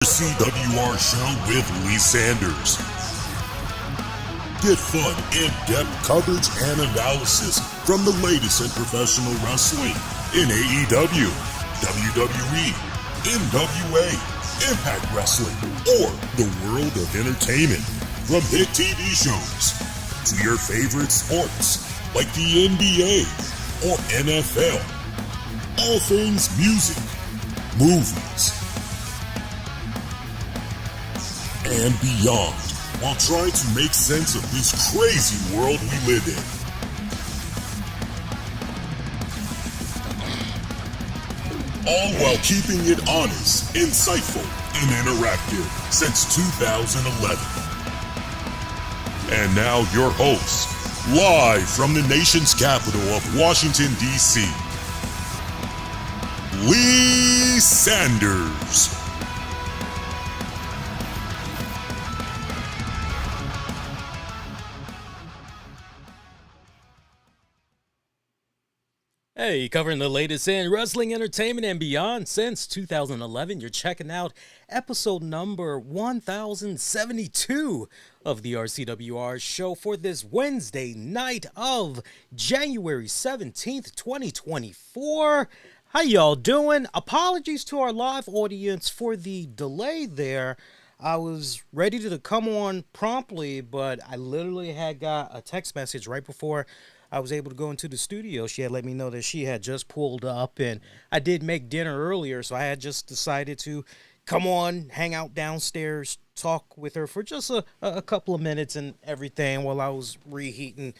RCWR Show with Lee Sanders. Get fun, in-depth coverage and analysis from the latest in professional wrestling in AEW, WWE, NWA, Impact Wrestling, or the world of entertainment. From hit TV shows to your favorite sports like the NBA or NFL. All things music, movies, and beyond, while trying to make sense of this crazy world we live in. All while keeping it honest, insightful, and interactive since 2011. And now your host, live from the nation's capital of Washington, D.C., Lee Sanders. Hey, covering the latest in wrestling, entertainment, and beyond since 2011. You're checking out episode number 1072 of the RCWR show for this Wednesday night of January 17th, 2024. How y'all doing? Apologies to our live audience for the delay there. I was ready to come on promptly, but I literally had got a text message right before I was able to go into the studio. She had let me know that she had just pulled up, and I did make dinner earlier, so I had just decided to come on, hang out downstairs, talk with her for just a couple of minutes and everything while I was reheating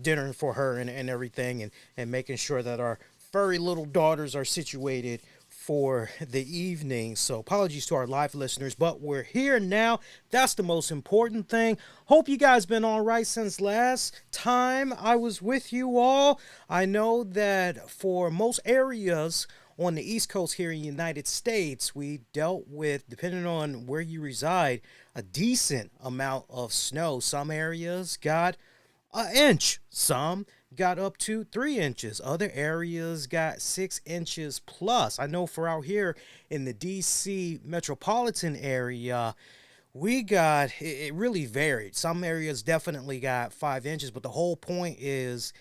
dinner for her and everything, and making sure that our furry little daughters are situated for the evening. So apologies to our live listeners, but we're here now. That's the most important thing. Hope you guys been all right since last time I was with you all. I know that for most areas on the East Coast here in the United States, we dealt with, depending on where you reside, a decent amount of snow. Some areas got an inch, some got up to 3 inches. Other areas got 6 inches plus. I know for out here in the DC metropolitan area, we got, it really varied. Some areas definitely got 5 inches, but the whole point is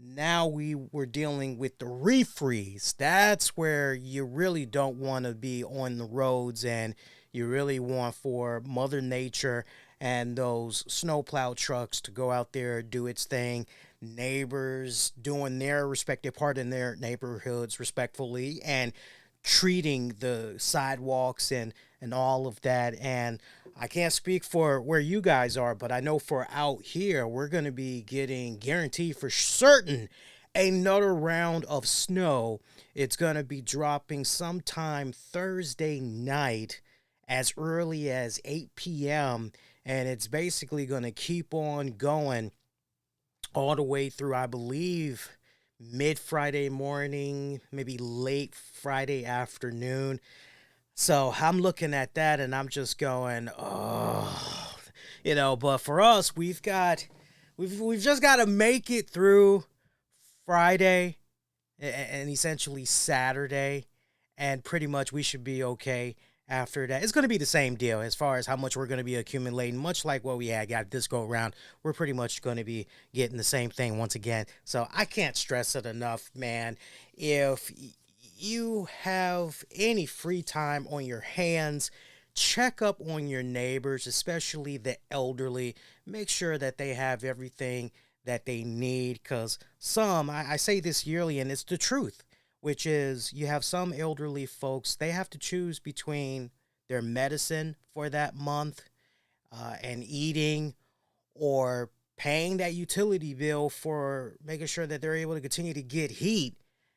now we were dealing with the refreeze. That's where you really don't want to be on the roads, and you really want for Mother Nature and those snowplow trucks to go out there, do its thing. Neighbors doing their respective part in their neighborhoods respectfully and treating the sidewalks and all of that. And I can't speak for where you guys are, but I know for out here, we're going to be getting guaranteed for certain another round of snow. It's going to be dropping sometime Thursday night as early as 8 p.m. And it's basically going to keep on going all the way through, I believe, mid-Friday morning, maybe late Friday afternoon. So I'm looking at that and I'm just going, oh, but for us, we've just got to make it through Friday and essentially Saturday, and pretty much we should be okay. After that, it's going to be the same deal as far as how much we're going to be accumulating, much like what we had got this go around. We're pretty much going to be getting the same thing once again. So I can't stress it enough, man. If you have any free time on your hands, check up on your neighbors, especially the elderly. Make sure that they have everything that they need, because I say this yearly, and it's the truth, which is you have some elderly folks, they have to choose between their medicine for that month and eating, or paying that utility bill for making sure that they're able to continue to get heat.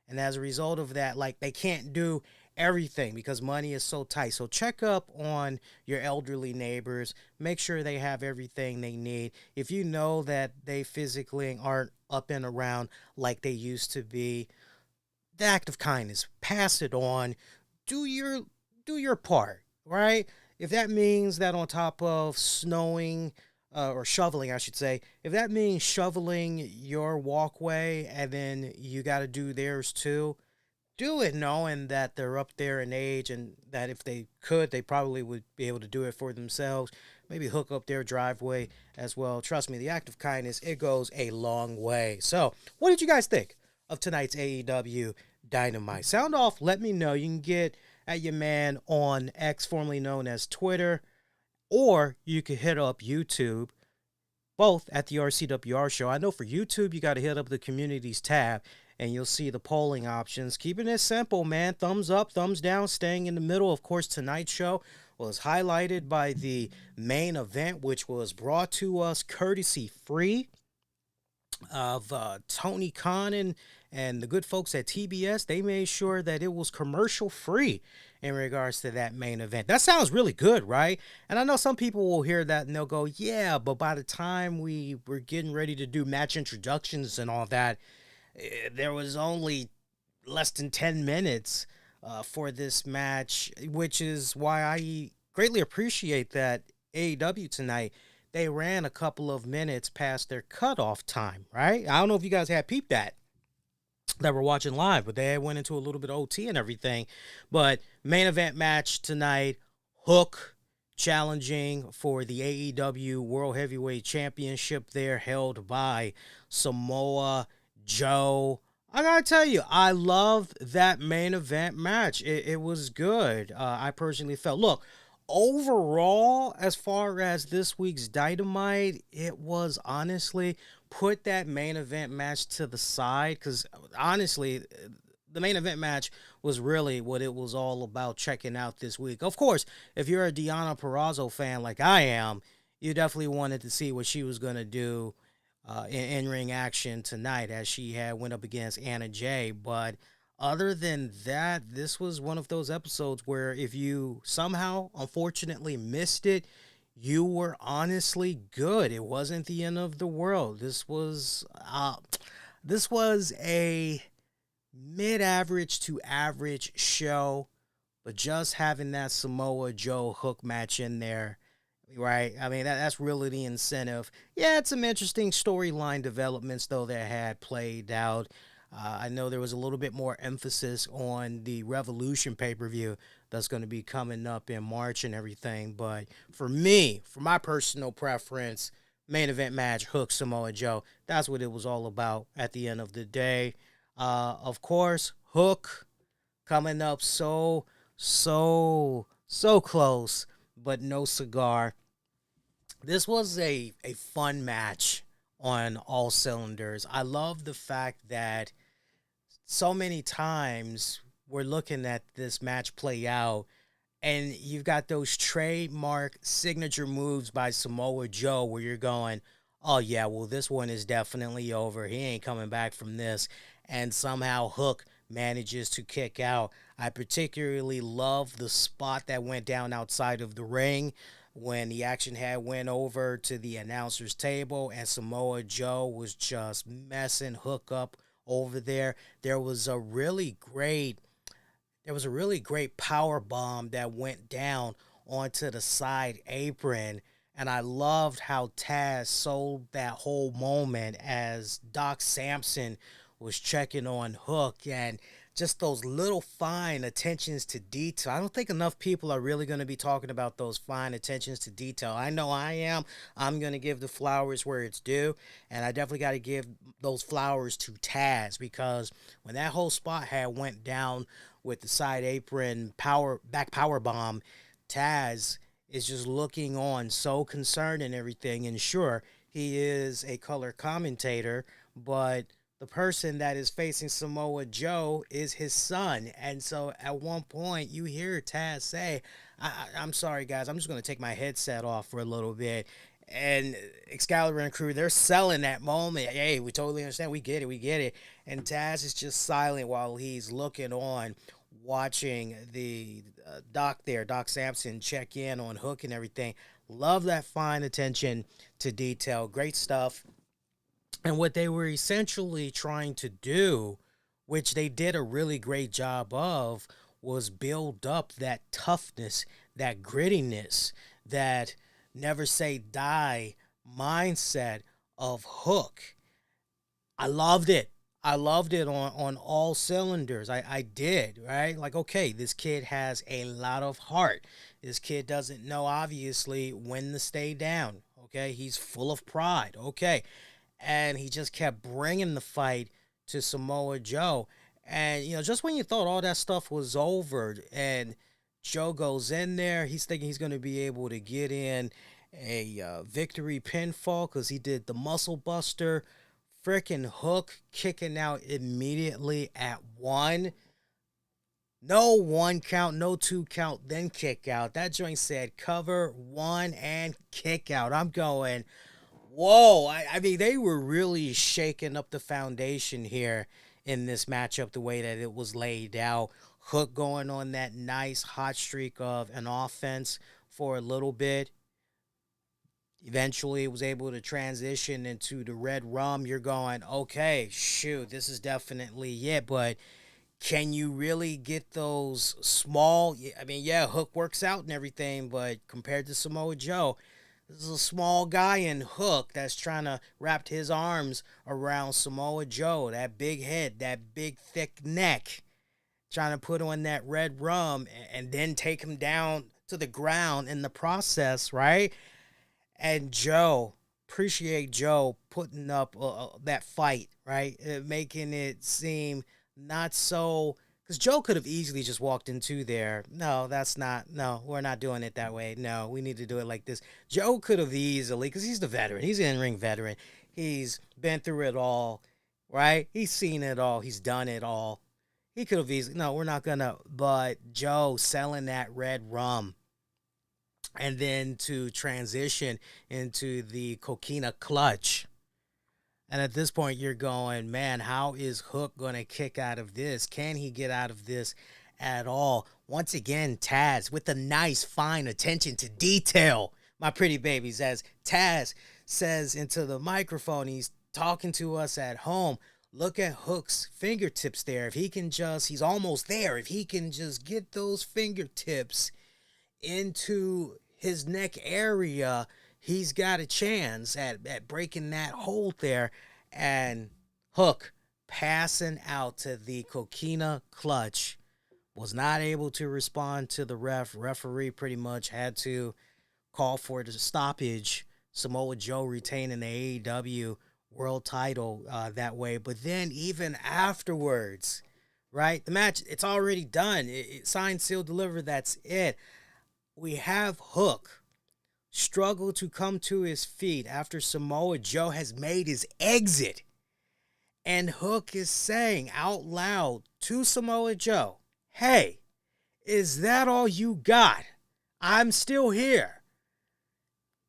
And as a result of that, like, they can't do everything because money is so tight. So check up on your elderly neighbors. Make sure they have everything they need. If you know that they physically aren't up and around like they used to be, the act of kindness, pass it on, do your part, right? If that means that on top of snowing, or shoveling, I should say, if that means shoveling your walkway and then you got to do theirs too, do it knowing that they're up there in age and that if they could, they probably would be able to do it for themselves. Maybe hook up their driveway as well. Trust me, the act of kindness, it goes a long way. So, what did you guys think of tonight's AEW Dynamite? Sound off, let me know. You can get at your man on X, formerly known as Twitter, or you can hit up YouTube, both at the RCWR Show. I know for YouTube, you got to hit up the Communities tab, and you'll see the polling options. Keeping it simple, man. Thumbs up, thumbs down, staying in the middle. Of course, tonight's show was highlighted by the main event, which was brought to us courtesy free of Tony Khan and the good folks at TBS. They made sure that it was commercial free in regards to that main event. That sounds really good, right? And I know some people will hear that and they'll go, yeah, but by the time we were getting ready to do match introductions and all that, there was only less than 10 minutes for this match, which is why I greatly appreciate that AEW tonight, they ran a couple of minutes past their cutoff time, right? I don't know if you guys had peeped that were watching live, but they went into a little bit of OT and everything. But main event match tonight, Hook challenging for the AEW World Heavyweight Championship there, held by Samoa Joe. I gotta tell you, I loved that main event match. It was good. I personally felt, look, overall, as far as this week's Dynamite, it was honestly, put that main event match to the side, because honestly, the main event match was really what it was all about checking out this week. Of course, if you're a Deonna Purrazzo fan like I am, you definitely wanted to see what she was going to do in ring action tonight, as she had went up against Anna Jay. But other than that, this was one of those episodes where if you somehow, unfortunately, missed it, you were honestly good. It wasn't the end of the world. This was a mid-average to average show, but just having that Samoa Joe Hook match in there, right? I mean, that's really the incentive. Yeah, it's some interesting storyline developments, though, that had played out. I know there was a little bit more emphasis on the Revolution pay-per-view that's going to be coming up in March and everything. But for me, for my personal preference, main event match, Hook, Samoa Joe, that's what it was all about at the end of the day. Of course, Hook coming up so close, but no cigar. This was a fun match on all cylinders. I love the fact that so many times we're looking at this match play out, and you've got those trademark signature moves by Samoa Joe where you're going, oh yeah, well, this one is definitely over. He ain't coming back from this. And somehow Hook manages to kick out. I particularly love the spot that went down outside of the ring when the action had went over to the announcer's table and Samoa Joe was just messing Hook up over there. There was a really great power bomb that went down onto the side apron, and I loved how Taz sold that whole moment as Doc Samson was checking on Hook, and just those little fine attentions to detail. I don't think enough people are really going to be talking about those fine attentions to detail. I know I am. I'm going to give the flowers where it's due, and I definitely got to give those flowers to Taz, because when that whole spot had went down with the side apron power bomb, Taz is just looking on, so concerned and everything. And sure, he is a color commentator, but the person that is facing Samoa Joe is his son. And so at one point you hear Taz say, I'm sorry, guys, I'm just going to take my headset off for a little bit. And Excalibur and crew, they're selling that moment. Hey, we totally understand. We get it. And Taz is just silent while he's looking on, watching the Doc Samson, check in on Hook and everything. Love that fine attention to detail. Great stuff. And what they were essentially trying to do, which they did a really great job of, was build up that toughness, that grittiness, that never say die mindset of Hook. I loved it. I loved it on all cylinders. I did, right? Like, okay, this kid has a lot of heart. This kid doesn't know, obviously, when to stay down. Okay, he's full of pride. Okay, and he just kept bringing the fight to Samoa Joe. And, just when you thought all that stuff was over and Joe goes in there, he's thinking he's going to be able to get in a victory pinfall because he did the muscle buster. Freaking Hook kicking out immediately at one. No 1 count, no 2 count, then kick out. That joint said cover, 1, and kick out. I'm going, whoa. I mean, they were really shaking up the foundation here in this matchup, the way that it was laid out. Hook going on that nice hot streak of an offense for a little bit. Eventually, it was able to transition into the red rum. You're going, okay, shoot, this is definitely it. But can you really get those small? I mean, yeah, Hook works out and everything, but compared to Samoa Joe, this is a small guy in Hook that's trying to wrap his arms around Samoa Joe, that big head, that big thick neck, trying to put on that red rum and then take him down to the ground in the process, right? And Joe, appreciate Joe putting up that fight, right? Making it seem not so, because Joe could have easily just walked into there. No, we're not doing it that way. No, we need to do it like this. Joe could have easily, because he's the veteran. He's an in-ring veteran. He's been through it all, right? He's seen it all. He's done it all. He could have easily, no, we're not going to, but Joe selling that red rum. And then to transition into the coquina clutch. And at this point, you're going, man, how is Hook going to kick out of this? Can he get out of this at all? Once again, Taz with a nice, fine attention to detail, my pretty babies, as Taz says into the microphone, he's talking to us at home. Look at Hook's fingertips there. If he can just, he's almost there. If he can just get those fingertips into his neck area, he's got a chance at breaking that hold there. And Hook passing out to the coquina clutch, was not able to respond to the referee pretty much had to call for the stoppage. Samoa Joe retaining the AEW world title that way. But then even afterwards, right, the match, it's already done. It signed, sealed, delivered, that's it. We have Hook struggle to come to his feet after Samoa Joe has made his exit. And Hook is saying out loud to Samoa Joe, hey, is that all you got? I'm still here.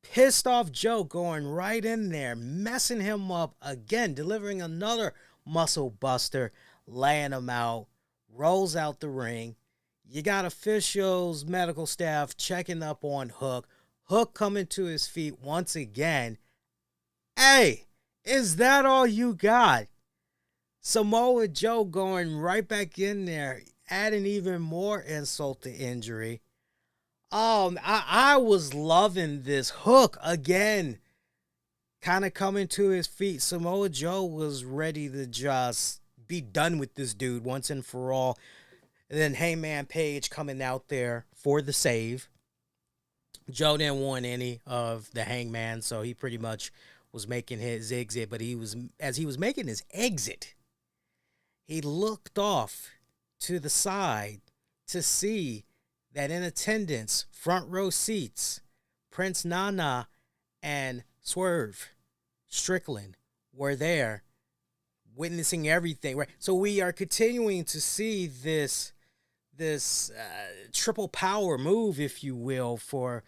Pissed off Joe going right in there, messing him up again, delivering another muscle buster, laying him out, rolls out the ring. You got officials, medical staff checking up on Hook. Hook coming to his feet once again. Hey, is that all you got? Samoa Joe going right back in there, adding even more insult to injury. I was loving this. Hook again, kind of coming to his feet. Samoa Joe was ready to just be done with this dude once and for all. And then Hangman Page coming out there for the save. Joe didn't want any of the Hangman, so he pretty much was making his exit. But as he was making his exit, he looked off to the side to see that in attendance, front row seats, Prince Nana and Swerve Strickland were there, witnessing everything. Right, so we are continuing to see this triple power move, if you will, for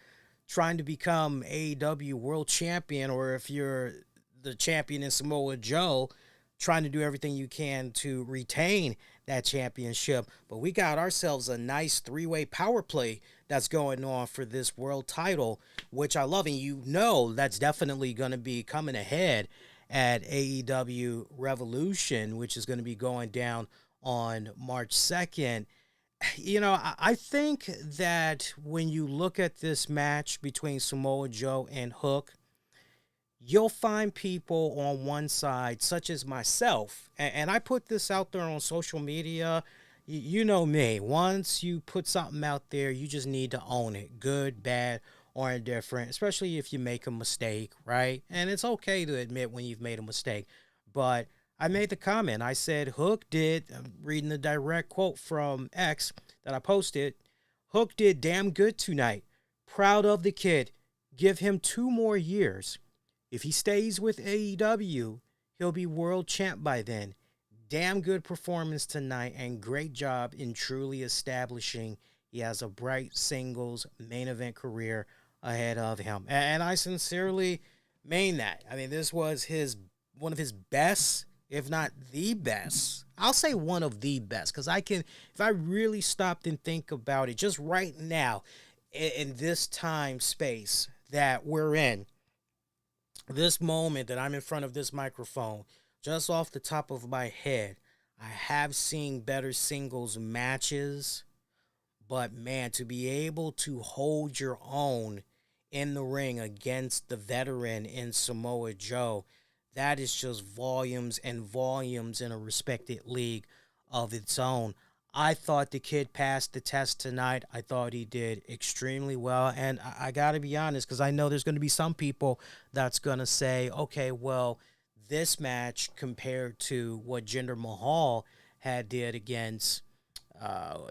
trying to become AEW World Champion, or if you're the champion in Samoa Joe, trying to do everything you can to retain that championship. But we got ourselves a nice three-way power play that's going on for this world title, which I love. And that's definitely going to be coming ahead at AEW Revolution, which is going to be going down on March 2nd. I think that when you look at this match between Samoa Joe and Hook, you'll find people on one side, such as myself, and I put this out there on social media. You know me. Once you put something out there, you just need to own it, good, bad, or indifferent, especially if you make a mistake, right? And it's okay to admit when you've made a mistake. But I made the comment. I said, Hook did, I'm reading the direct quote from X that I posted, Hook did damn good tonight. Proud of the kid. Give him 2 more years. If he stays with AEW, he'll be world champ by then. Damn good performance tonight and great job in truly establishing he has a bright singles main event career ahead of him. And I sincerely mean that. I mean, this was one of his best, if not the best. I'll say one of the best, because if I really stopped and think about it, just right now, in this time space that we're in, this moment that I'm in front of this microphone, just off the top of my head, I have seen better singles matches, but man, to be able to hold your own in the ring against the veteran in Samoa Joe, that is just volumes and volumes in a respected league of its own. I thought the kid passed the test tonight. I thought he did extremely well. And I got to be honest, because I know there's going to be some people that's going to say, okay, well, this match compared to what Jinder Mahal had did against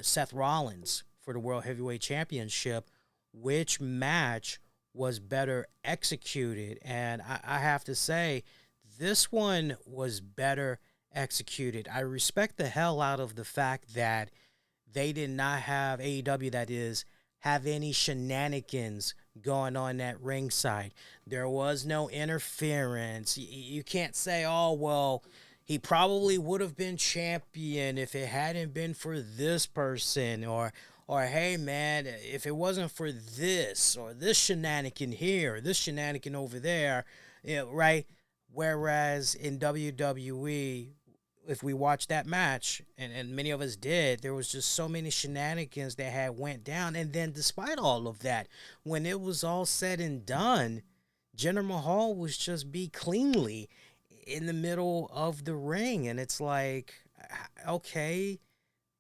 Seth Rollins for the World Heavyweight Championship, which match was better executed? And I have to say, this one was better executed. I respect the hell out of the fact that they did not have AEW, that is, have any shenanigans going on at ringside. There was no interference. You can't say, oh, well, he probably would have been champion if it hadn't been for this person, or hey, man, if it wasn't for this, or this shenanigan here, or this shenanigan over there, right? Whereas in WWE, if we watched that match, and many of us did, there was just so many shenanigans that had went down. And then despite all of that, when it was all said and done, Jinder Mahal was just be cleanly in the middle of the ring. And it's like, okay,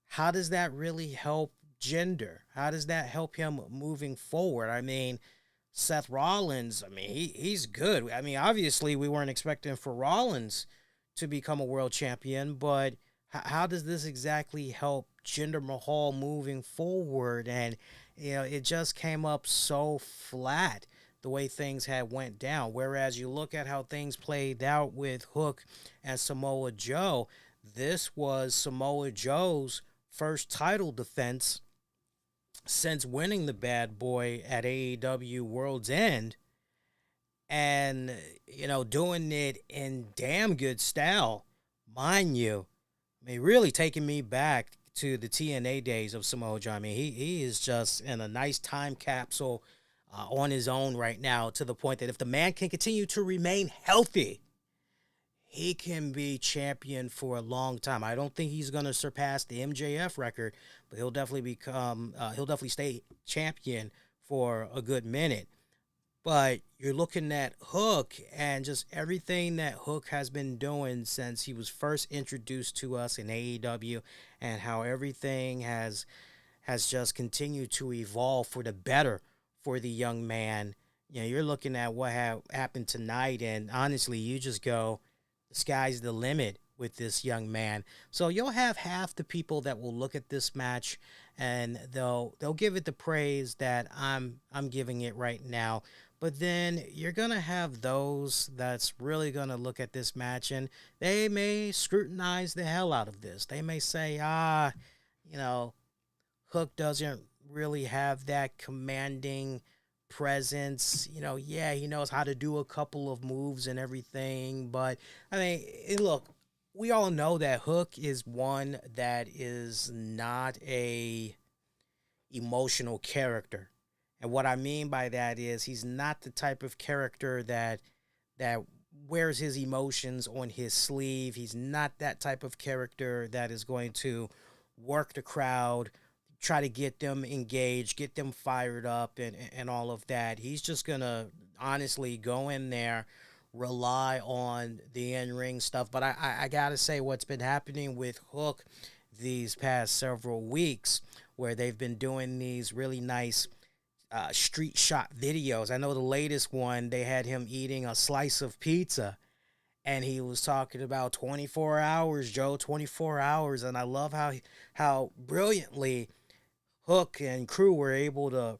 how does that really help Jinder? How does that help him moving forward? I mean, Seth Rollins, I mean, he's good. I mean, obviously, we weren't expecting for Rollins to become a world champion, but how does this exactly help Jinder Mahal moving forward? And, it just came up so flat the way things had went down. Whereas you look at how things played out with Hook and Samoa Joe, this was Samoa Joe's first title defense since winning the bad boy at AEW World's End, and, doing it in damn good style, mind you. I mean, really taking me back to the TNA days of Samoa Joe. I mean, he is just in a nice time capsule on his own right now, to the point that if the man can continue to remain healthy, he can be champion for a long time. I don't think he's going to surpass the MJF record, but he'll definitely stay champion for a good minute. But you're looking at Hook and just everything that Hook has been doing since he was first introduced to us in AEW, and how everything has just continued to evolve for the better for the young man. You're looking at what happened tonight, and honestly, you just go, the sky's the limit with this young man. So you'll have half the people that will look at this match and they'll give it the praise that I'm giving it right now. But then you're going to have those that's really going to look at this match and they may scrutinize the hell out of this. They may say, Hook doesn't really have that commanding presence. Yeah, he knows how to do a couple of moves and everything. But, I mean, look, we all know that Hook is one that is not a emotional character. And what I mean by that is he's not the type of character that wears his emotions on his sleeve. He's not that type of character that is going to work the crowd, try to get them engaged, get them fired up and all of that. He's just going to honestly go in there, rely on the in-ring stuff. But I gotta say, what's been happening with Hook these past several weeks, where they've been doing these really nice street shot videos. I know the latest one, they had him eating a slice of pizza, and he was talking about 24 hours, Joe, 24 hours. And I love how brilliantly Hook and crew were able to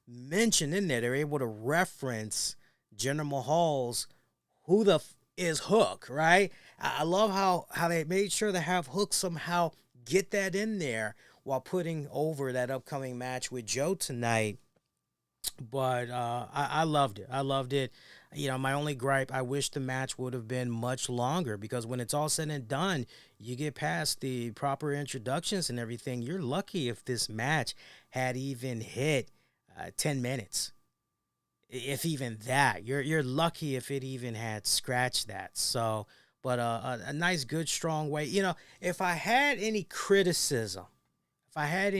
mention in there, they're able to reference Jinder Mahal's "Who the is Hook," right? I love how they made sure to have Hook somehow get that in there while putting over that upcoming match with Joe tonight. But I loved it. I loved it. You know, my only gripe, I wish the match would have been much longer, because when it's all said and done, you get past the proper introductions and everything. You're lucky if this match had even hit 10 minutes. If even that. You're lucky if it even had scratched that. So, but a nice, good, strong way. You know, if I had any criticism, I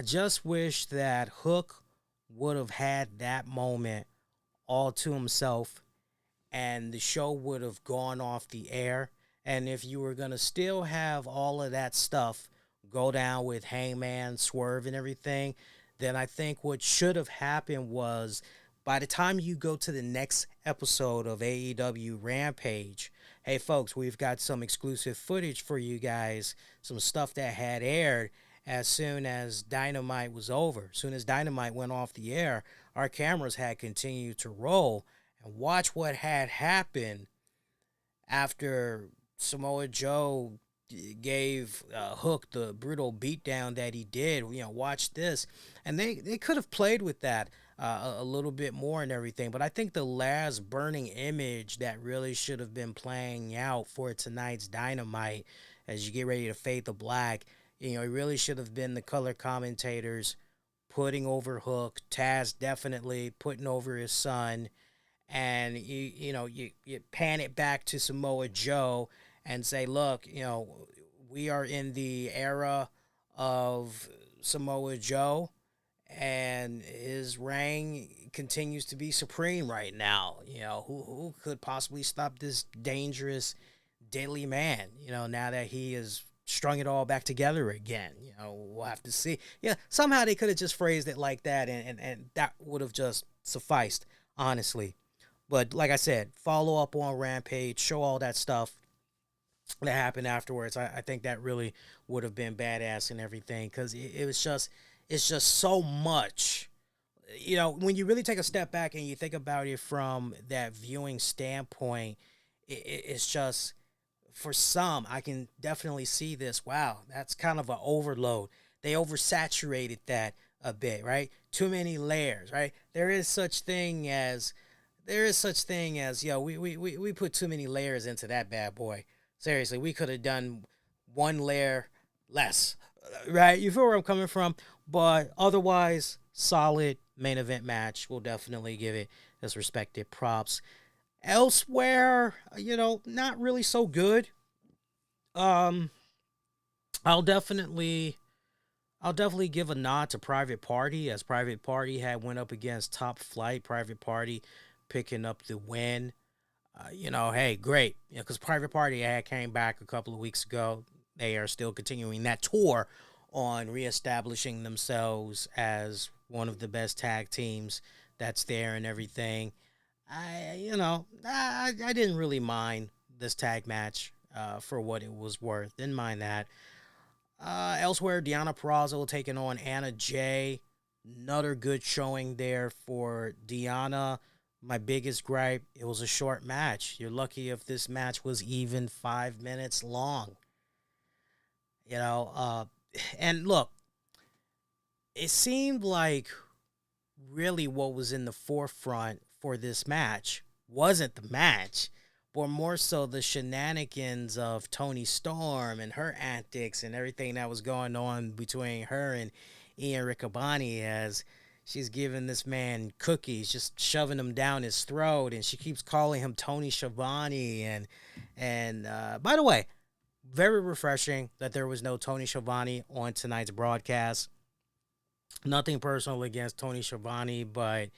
just wish that Hook would have had that moment all to himself, and the show would have gone off the air. And if you were going to still have all of that stuff go down with Hangman, Swerve, and everything, then I think what should have happened was, by the time you go to the next episode of AEW Rampage, hey folks, we've got some exclusive footage for you guys, some stuff that had aired as soon as Dynamite was over. As soon as Dynamite went off the air, our cameras had continued to roll, and watch what had happened after Samoa Joe gave Hook the brutal beatdown that he did. You know, watch this. And they could have played with that a little bit more and everything. But I think the last burning image that really should have been playing out for tonight's Dynamite, as you get ready to fade the black, you know, it really should have been the color commentators putting over Hook, Taz definitely putting over his son, and you pan it back to Samoa Joe and say, look, you know, we are in the era of Samoa Joe, and his reign continues to be supreme right now. You know, who could possibly stop this dangerous, deadly man, you know, now that he is strung it all back together again? You know, we'll have to see. Yeah, somehow they could have just phrased it like that, and that would have just sufficed, honestly. But like I said, follow up on Rampage, show all that stuff that happened afterwards. I think that really would have been badass and everything, because it's just so much. You know, when you really take a step back and you think about it from that viewing standpoint, it's just, for some, I can definitely see this. Wow, that's kind of an overload. They oversaturated that a bit, right? Too many layers, right? There is such thing as, yo, we put too many layers into that bad boy. Seriously, we could have done one layer less, right? You feel where I'm coming from? But otherwise, solid main event match. We'll definitely give it its respected props. Elsewhere, you know, not really so good. I'll definitely give a nod to Private Party, as Private Party had went up against Top Flight. Private Party picking up the win. You know, hey, great. You know, because Private Party had came back a couple of weeks ago. They are still continuing that tour on reestablishing themselves as one of the best tag teams that's there and everything. I didn't really mind this tag match for what it was worth. Didn't mind that. Elsewhere, Deonna Purrazzo taking on Anna Jay. Another good showing there for Deonna. My biggest gripe, it was a short match. You're lucky if this match was even 5 minutes long. You know, and look, it seemed like really what was in the forefront for this match wasn't the match, but more so the shenanigans of Toni Storm and her antics and everything that was going on between her and Ian Riccaboni, as she's giving this man cookies, just shoving them down his throat, and she keeps calling him Tony Schiavone. And by the way, very refreshing that there was no Tony Schiavone on tonight's broadcast. Nothing personal against Tony Schiavone, but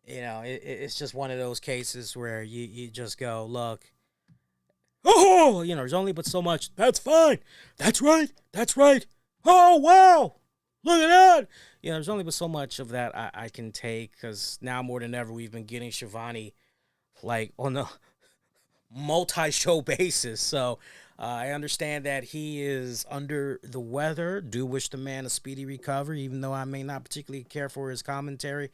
it's just one of those cases where you just go, look, oh, there's only but so much. That's fine. That's right. That's right. Oh, wow. Look at that. There's only but so much of that I can take, because now more than ever we've been getting Shivani like on a multi-show basis. So I understand that he is under the weather. Do wish the man a speedy recovery, even though I may not particularly care for his commentary.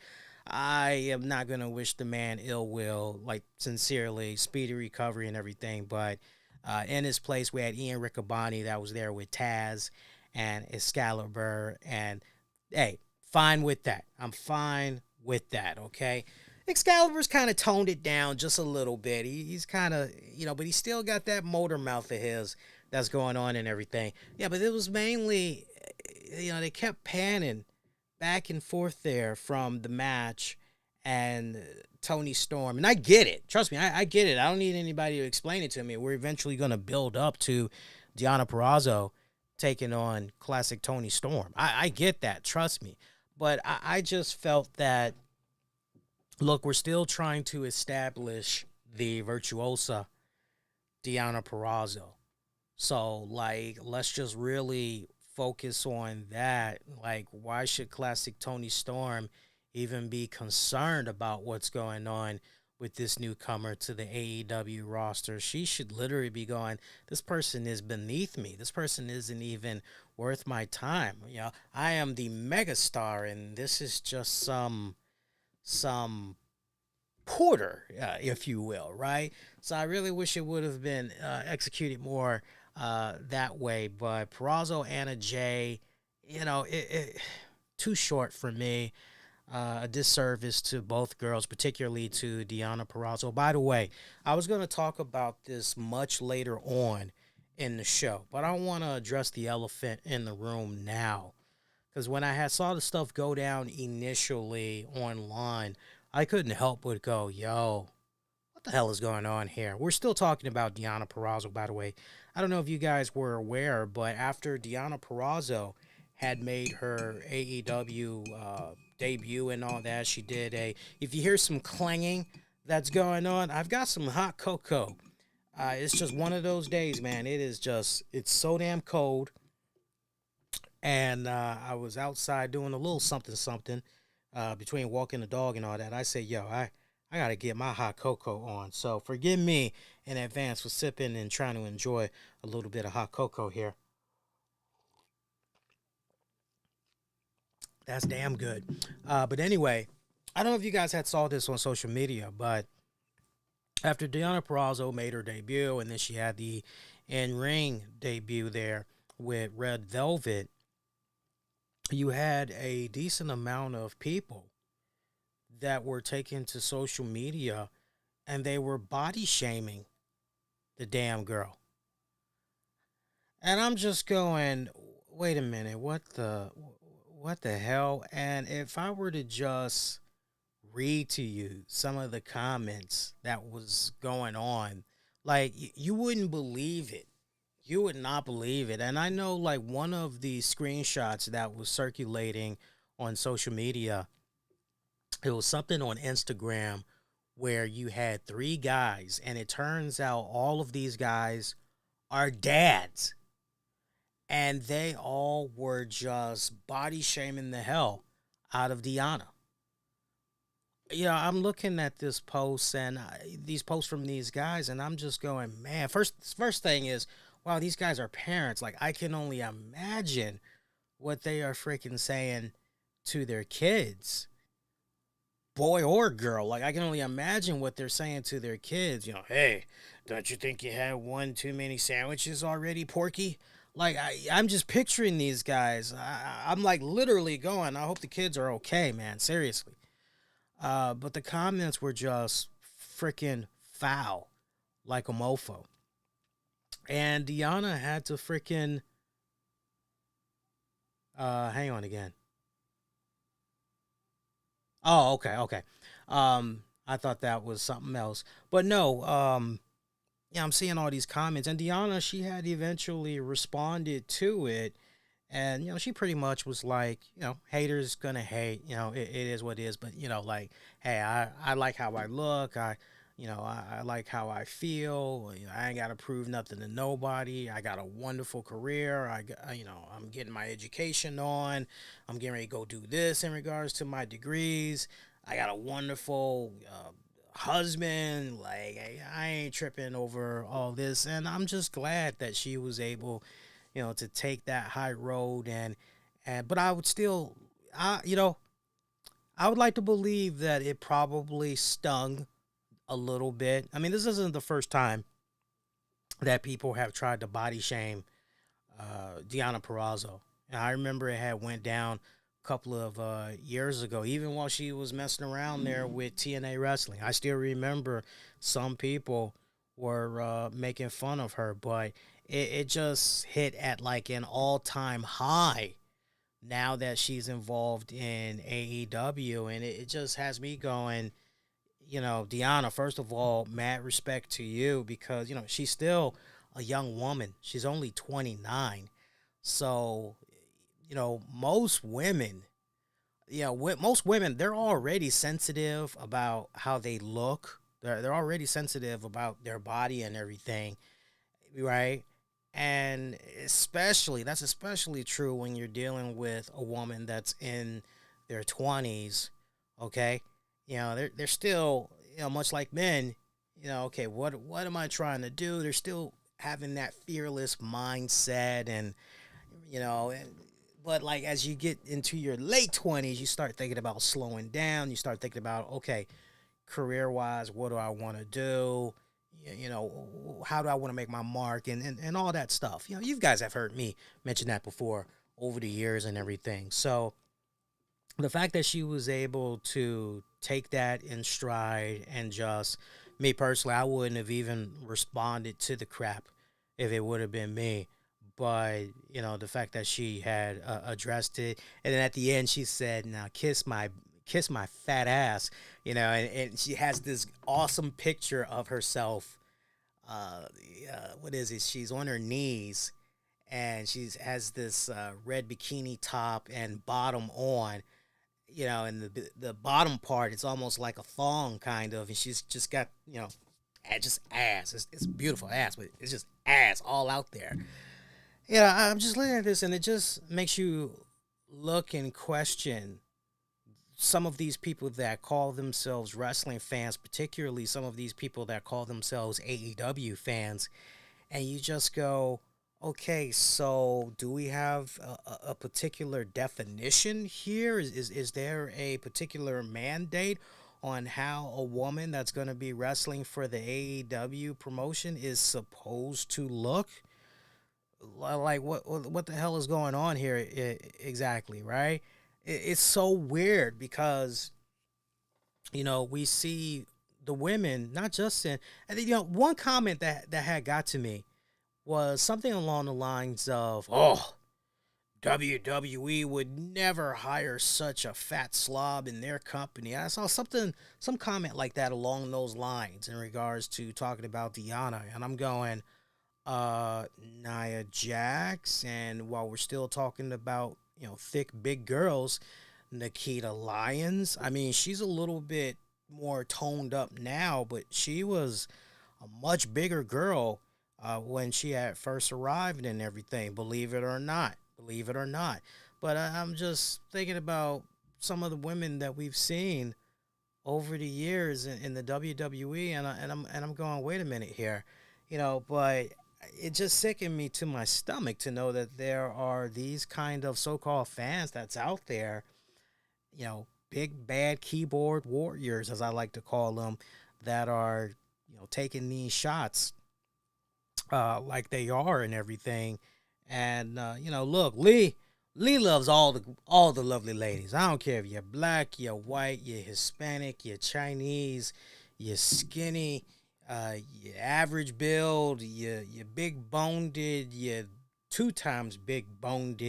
I am not going to wish the man ill will, like sincerely, speedy recovery and everything. But in his place, we had Ian Riccaboni that was there with Taz and Excalibur. And hey, fine with that. I'm fine with that, okay? Excalibur's kind of toned it down just a little bit. He's kind of, but he's still got that motor mouth of his that's going on and everything. Yeah, but it was mainly, they kept panning back and forth there from the match and Toni Storm. And I get it. Trust me, I get it. I don't need anybody to explain it to me. We're eventually going to build up to Deonna Purrazzo taking on classic Toni Storm. I get that. Trust me. But I just felt that, look, we're still trying to establish the virtuosa Deonna Purrazzo. So, like, let's just really focus on that. Like, why should classic Toni Storm even be concerned about what's going on with this newcomer to the AEW roster? She should literally be going, this person is beneath me. This person isn't even worth my time. I am the megastar, and this is just some porter, if you will, right? So I really wish it would have been executed more that way. But Purrazzo, Anna Jay, it too short for me. A disservice to both girls, particularly to Deonna Purrazzo. By the way, I was going to talk about this much later on in the show, but I want to address the elephant in the room now. Because when I saw the stuff go down initially online, I couldn't help but go, yo, what the hell is going on here? We're still talking about Deonna Purrazzo, by the way. I don't know if you guys were aware, but after Deonna Purrazzo had made her AEW debut and all that, she did if you hear some clanging that's going on, I've got some hot cocoa. It's just one of those days, man. It's so damn cold. And I was outside doing a little something between walking the dog and all that. I said, yo, I got to get my hot cocoa on. So forgive me in advance for sipping and trying to enjoy a little bit of hot cocoa here. That's damn good. But anyway, I don't know if you guys had saw this on social media, but after Deonna Purrazzo made her debut, and then she had the in-ring debut there with Red Velvet, you had a decent amount of people that were taken to social media, and they were body shaming the damn girl. And I'm just going, wait a minute, what the hell? And if I were to just read to you some of the comments that was going on, like, you wouldn't believe it. You would not believe it. And I know, like, one of the screenshots that was circulating on social media, it was something on Instagram where you had 3 guys, and it turns out all of these guys are dads. And they all were just body shaming the hell out of Deonna. I'm looking at this post and these posts from these guys, and I'm just going, man, first thing is, wow, these guys are parents. Like, I can only imagine what they are freaking saying to their kids, boy or girl. Like, I can only imagine what they're saying to their kids. Hey, don't you think you had one too many sandwiches already, Porky? Like, I'm just picturing these guys. I'm like literally going, I hope the kids are okay, man. Seriously. But the comments were just freaking foul, like a mofo. And Deonna had to freaking, hang on again. Oh, okay. I thought that was something else. But no, I'm seeing all these comments. And Deonna, she had eventually responded to it. And, she pretty much was like, haters gonna hate, it is what it is. But, like, hey, I like how I look. I like how I feel. I ain't got to prove nothing to nobody. I got a wonderful career. I'm getting my education on. I'm getting ready to go do this in regards to my degrees. I got a wonderful husband. Like, I ain't tripping over all this. And I'm just glad that she was able, to take that high road. But I would still, I would like to believe that it probably stung a little bit. I mean, this isn't the first time that people have tried to body shame Deonna Purrazzo. And I remember it had went down a couple of years ago, even while she was messing around there with TNA Wrestling. I still remember some people were making fun of her, but it just hit at like an all-time high now that she's involved in AEW, and it just has me going, Deonna, first of all, mad respect to you because, she's still a young woman. She's only 29. So, most women, most women, they're already sensitive about how they look. They're already sensitive about their body and everything, right? And that's especially true when you're dealing with a woman that's in their 20s, okay? They're still, much like men, okay, what am I trying to do? They're still having that fearless mindset but like as you get into your late 20s, you start thinking about slowing down. You start thinking about, okay, career-wise, what do I want to do? How do I want to make my mark and all that stuff. You guys have heard me mention that before over the years and everything. So the fact that she was able to take that in stride and just, me personally, I wouldn't have even responded to the crap if it would have been me. But, the fact that she had addressed it. And then at the end, she said, now kiss my fat ass, and she has this awesome picture of herself. What is it? She's on her knees and she has this red bikini top and bottom on, and the bottom part, it's almost like a thong kind of, and she's just got, just ass. It's beautiful ass, but it's just ass all out there. I'm just looking at this and it just makes you look and question some of these people that call themselves wrestling fans, particularly some of these people that call themselves AEW fans, and you just go, okay, so do we have a particular definition here? Is there a particular mandate on how a woman that's going to be wrestling for the AEW promotion is supposed to look? Like what the hell is going on here exactly, right? It's so weird because we see the women not just in, and one comment that had got to me was something along the lines of, oh, WWE would never hire such a fat slob in their company. I saw some comment like that along those lines in regards to talking about Deonna, and I'm going, Nia Jax, and while we're still talking about, thick, big girls, Nikita Lyons, I mean, she's a little bit more toned up now, but she was a much bigger girl when she had first arrived and everything, believe it or not. But I'm just thinking about some of the women that we've seen over the years in the WWE, and I'm going, wait a minute here, but it just sickened me to my stomach to know that there are these kind of so-called fans that's out there, big bad keyboard warriors, as I like to call them, that are, taking these shots like they are and everything. And look, Lee loves all the lovely ladies. I don't care if you're black, you're white, you're Hispanic, you're Chinese, you're skinny, you're average build, you're big boned, you're 2 times big boned.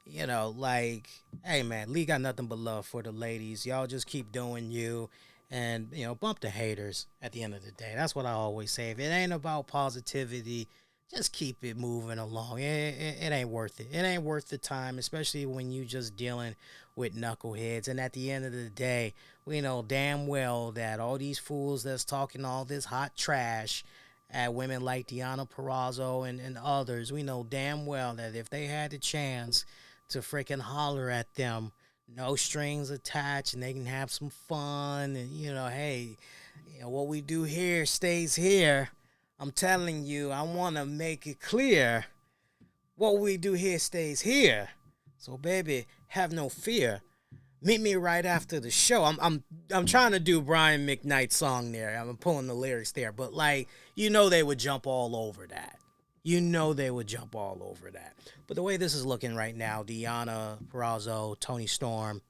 Like, hey man, Lee got nothing but love for the ladies. Y'all just keep doing you, and bump the haters at the end of the day. That's what I always say. If it ain't about positivity, just keep it moving along. It ain't worth it. It ain't worth the time, especially when you just dealing with knuckleheads. And at the end of the day, we know damn well that all these fools that's talking all this hot trash at women like Deonna Purrazzo and others, we know damn well that if they had the chance to freaking holler at them, no strings attached, and they can have some fun, and hey, what we do here stays here. I'm telling you, I want to make it clear, what we do here stays here. So baby, have no fear. Meet me right after the show. I'm trying to do Brian McKnight's song there. I'm pulling the lyrics there, but they would jump all over that. They would jump all over that. But the way this is looking right now, Deonna Purrazzo, Toni Storm,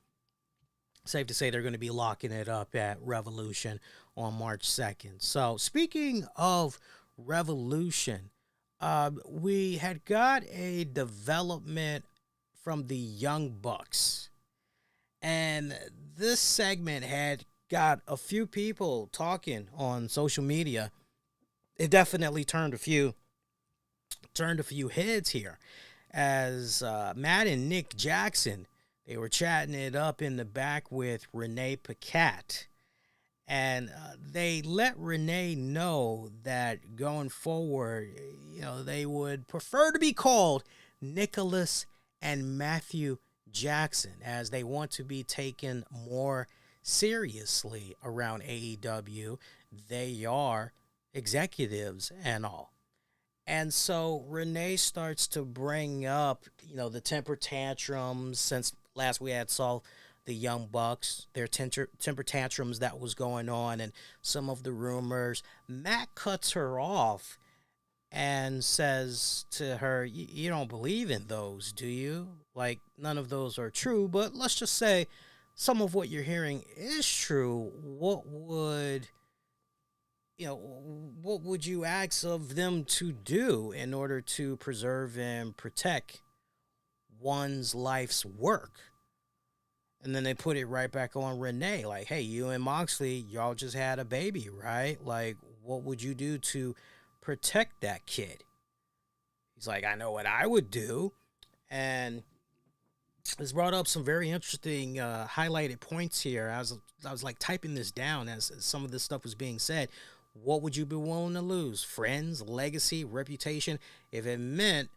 safe to say they're going to be locking it up at Revolution on March 2nd. So speaking of Revolution, we had got a development from the Young Bucks. And this segment had got a few people talking on social media. It definitely turned a few heads here, as Matt and Nick Jackson, they were chatting it up in the back with Renee Paquette. And they let Renee know that going forward, they would prefer to be called Nicholas and Matthew Jackson, as they want to be taken more seriously around AEW. They are executives and all. And so Renee starts to bring up, the temper tantrums, since last we had saw the Young Bucks, their temper tantrums that was going on, and some of the rumors. Matt cuts her off and says to her, you don't believe in those, do you? None of those are true, but let's just say some of what you're hearing is true. What would you ask of them to do in order to preserve and protect one's life's work? And then they put it right back on Renee, hey, you and Moxley, y'all just had a baby, right? What would you do to protect that kid? He's like, I know what I would do. And it's brought up some very interesting highlighted points here. I was typing this down as some of this stuff was being said. What would you be willing to lose? Friends, legacy, reputation? If it meant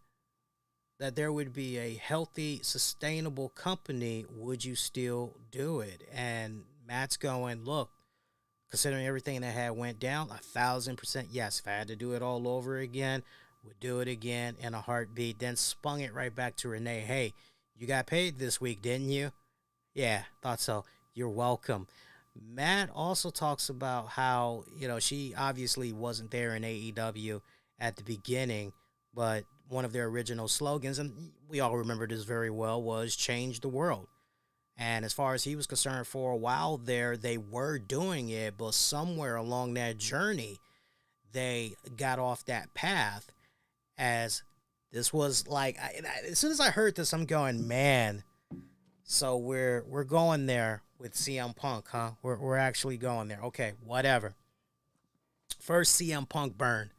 that there would be a healthy, sustainable company, would you still do it? And Matt's going, look, considering everything that had went down, 1,000% yes. If I had to do it all over again, would do it again in a heartbeat. Then spun it right back to Renee. Hey, you got paid this week, didn't you? Yeah, thought so. You're welcome. Matt also talks about how, she obviously wasn't there in AEW at the beginning, but one of their original slogans, and we all remember this very well, was change the world. And as far as he was concerned, for a while there, they were doing it, but somewhere along that journey, they got off that path, as this was as soon as I heard this, I'm going, man, so we're going there with CM Punk, huh? We're actually going there. Okay, whatever. First CM Punk burn.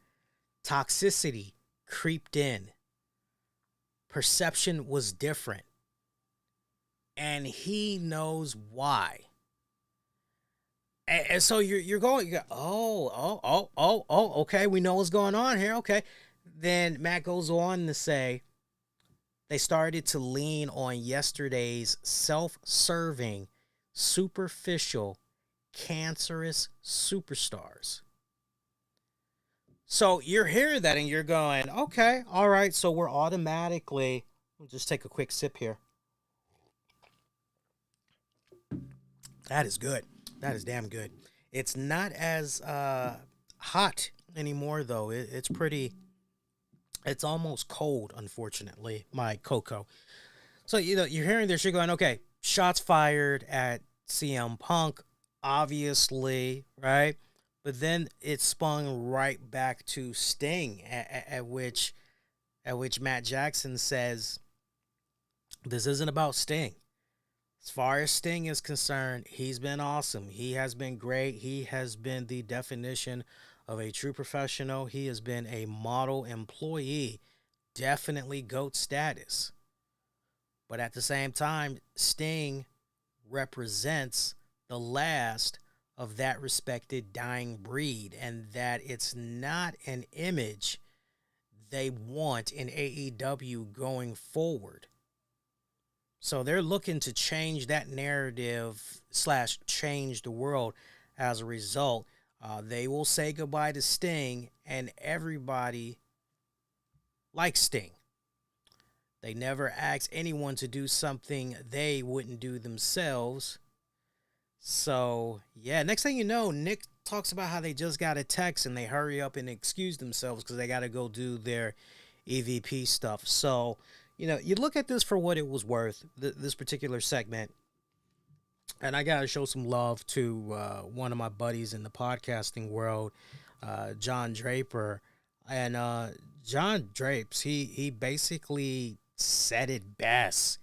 Toxicity creeped in. Perception was different. And he knows why. And so you're going, okay, we know what's going on here. Okay. Then Matt goes on to say they started to lean on yesterday's self-serving, superficial, cancerous superstars. So you're hearing that and you're going, okay, all right, so we're automatically, we'll just take a quick sip here. That is good. That is damn good. It's not as hot anymore, though. It's almost cold, unfortunately, my cocoa. So, you're hearing this, you're going, okay, shots fired at CM Punk, obviously, right? But then it spun right back to Sting, at which Matt Jackson says, this isn't about Sting. As far as Sting is concerned, he's been awesome. He has been great. He has been the definition of a true professional. He has been a model employee, definitely GOAT status. But at the same time, Sting represents the last of that respected dying breed, and that it's not an image they want in AEW going forward. So they're looking to change that narrative / change the world as a result. They will say goodbye to Sting, and everybody likes Sting. They never ask anyone to do something they wouldn't do themselves. So, yeah, next thing you know, Nick talks about how they just got a text and they hurry up and excuse themselves because they got to go do their EVP stuff. So, you look at this for what it was worth, this particular segment. And I got to show some love to one of my buddies in the podcasting world, John Draper. And John Drapes, he basically said it best,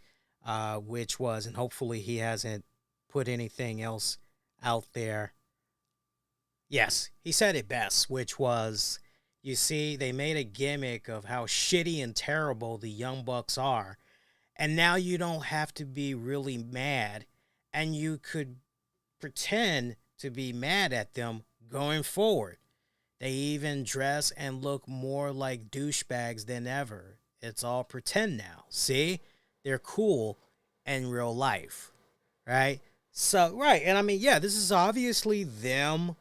which was, and hopefully he hasn't put anything else out there. Yes, he said it best, which was, you see, they made a gimmick of how shitty and terrible the Young Bucks are. And now you don't have to be really mad, and you could pretend to be mad at them going forward. They even dress and look more like douchebags than ever. It's all pretend now. See? They're cool in real life. Right? So, right. And I mean, yeah, this is obviously them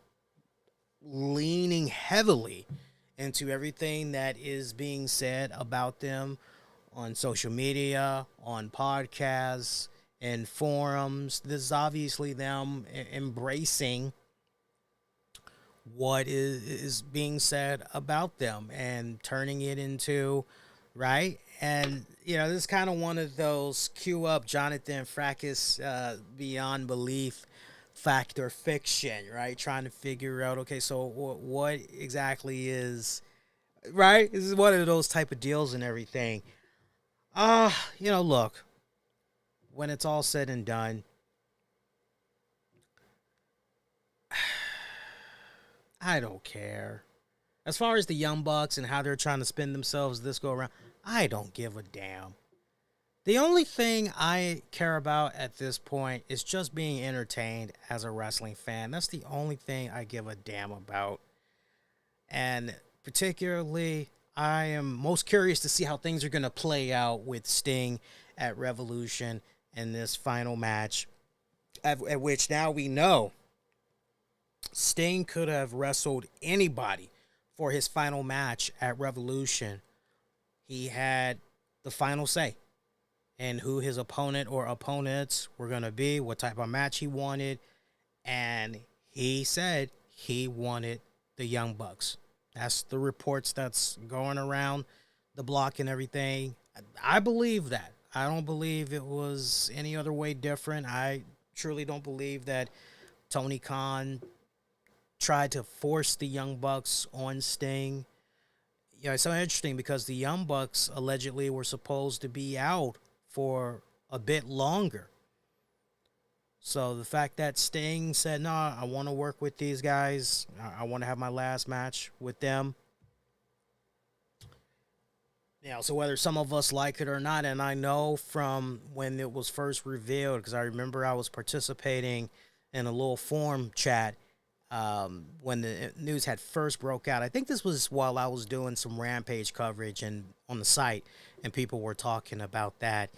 leaning heavily into everything that is being said about them on social media, on podcasts, and forums. This is obviously them embracing what is being said about them and turning it into, right? And, this is kind of one of those cue up Jonathan Frakes beyond belief fact or fiction, right? Trying to figure out, okay, so what exactly is, right? This is one of those type of deals and everything. Look, when it's all said and done, I don't care. As far as the Young Bucks and how they're trying to spin themselves this go around, I don't give a damn. The only thing I care about at this point is just being entertained as a wrestling fan. That's the only thing I give a damn about. And particularly, I am most curious to see how things are going to play out with Sting at Revolution in this final match, at which now we know Sting could have wrestled anybody for his final match at Revolution. He had the final say in who his opponent or opponents were going to be, what type of match he wanted, and he said he wanted the Young Bucks. That's the reports that's going around the block and everything. I believe that. I don't believe it was any other way different. I truly don't believe that Tony Khan tried to force the Young Bucks on Sting. It's so interesting because the Young Bucks allegedly were supposed to be out for a bit longer. So the fact that Sting said, no, I want to work with these guys. I want to have my last match with them. So whether some of us like it or not, and I know from when it was first revealed, because I remember I was participating in a little forum chat when the news had first broke out. I think this was while I was doing some Rampage coverage and on the site, and people were talking about that.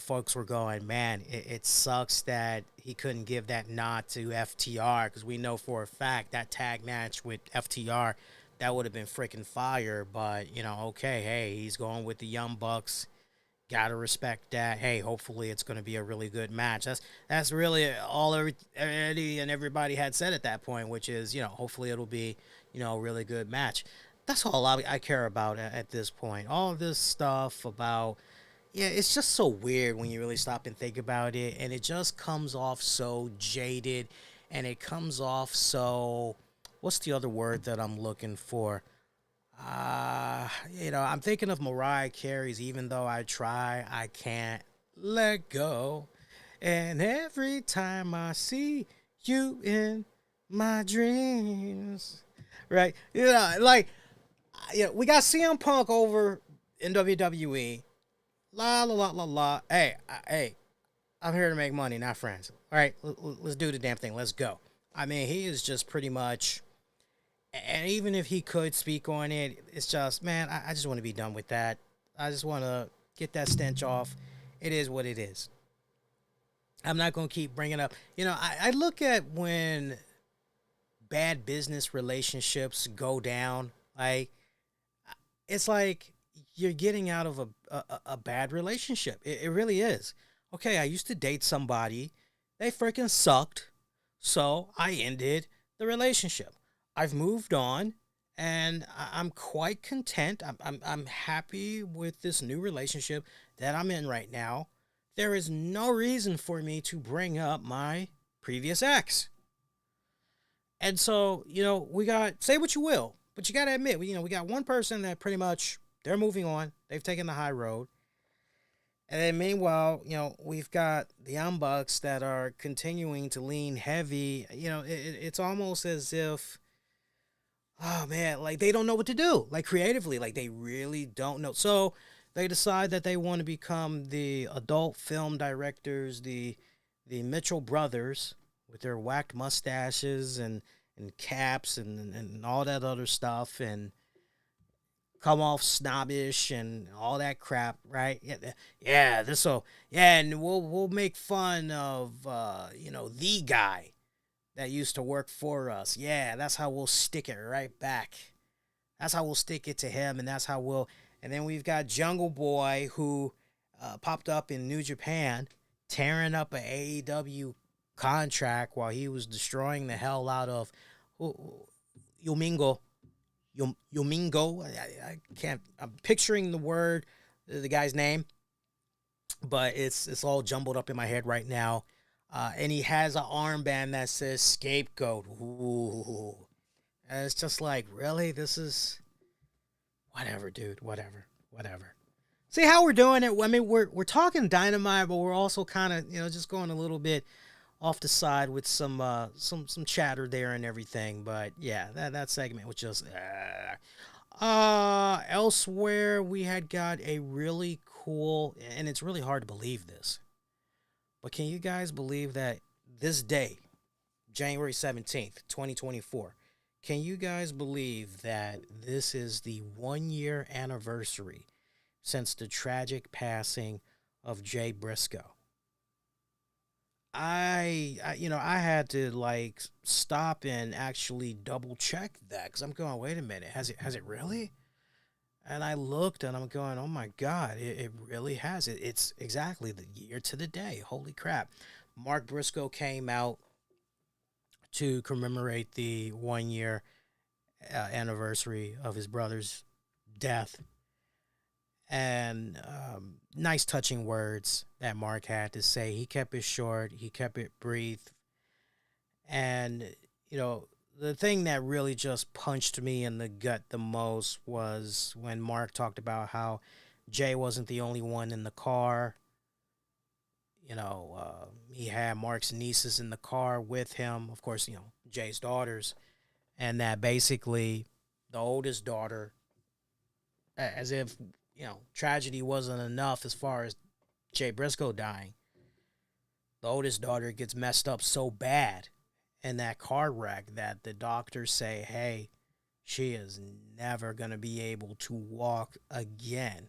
Folks were going, man, it sucks that he couldn't give that nod to FTR, because we know for a fact that tag match with FTR, that would have been freaking fire. But, okay, hey, he's going with the Young Bucks. Gotta respect that. Hey, hopefully it's going to be a really good match. That's really all Eddie and everybody had said at that point, which is, hopefully it'll be, a really good match. That's all I care about at this point. All this stuff about, it's just so weird when you really stop and think about it. And it just comes off so jaded. And it comes off so, what's the other word that I'm looking for? I'm thinking of Mariah Carey's Even Though I Try, I Can't Let Go. And every time I see you in my dreams. Right? You know, like, we got CM Punk over in WWE. La la la la la. Hey, I'm here to make money, not friends. All right, let's do the damn thing. Let's go. I mean, he is just pretty much, and even if he could speak on it, it's just, man, I just want to be done with that. I just want to get that stench off. It is what it is. I'm not going to keep bringing up. I look at when bad business relationships go down, like, it's like you're getting out of a bad relationship. It really is. Okay, I used to date somebody. They freaking sucked. So I ended the relationship. I've moved on and I'm quite content. I'm happy with this new relationship that I'm in right now. There is no reason for me to bring up my previous ex. And so, we got, say what you will, but you got to admit, we got one person that pretty much, they're moving on. They've taken the high road. And then meanwhile, we've got the Young Bucks that are continuing to lean heavy. It's almost as if, oh man, like they don't know what to do. Like creatively, like they really don't know. So they decide that they want to become the adult film directors, the Mitchell brothers with their whacked mustaches and caps and all that other stuff, and come off snobbish and all that crap, right? Yeah, and we'll make fun of the guy that used to work for us. Yeah, that's how we'll stick it right back. That's how we'll stick it to him, and that's how we'll. And then we've got Jungle Boy, who popped up in New Japan, tearing up an AEW contract while he was destroying the hell out of Yomingo. Yomingo. I can't. I'm picturing the guy's name, but it's all jumbled up in my head right now. And he has an armband that says Scapegoat. Ooh. And it's just like, really? This is whatever, dude. Whatever. See how we're doing it? I mean, we're talking Dynamite, but we're also kind of, just going a little bit off the side with some chatter there and everything. But yeah, that segment was just elsewhere we had got a really cool, and it's really hard to believe this, but can you guys believe that this day, January 17th, 2024, can you guys believe that this is the 1-year anniversary since the tragic passing of Jay Briscoe? I had to like stop and actually double check that, because I'm going, wait a minute, has it really? And I looked and I'm going, oh my God, it really has. It's exactly the year to the day. Holy crap. Mark Briscoe came out to commemorate the 1-year anniversary of his brother's death. And nice touching words that Mark had to say. He kept it short. He kept it brief. And, the thing that really just punched me in the gut the most was when Mark talked about how Jay wasn't the only one in the car. He had Mark's nieces in the car with him. Of course, Jay's daughters. And that basically the oldest daughter, as if, tragedy wasn't enough as far as Jay Briscoe dying, the oldest daughter gets messed up so bad in that car wreck that the doctors say, hey, she is never going to be able to walk again.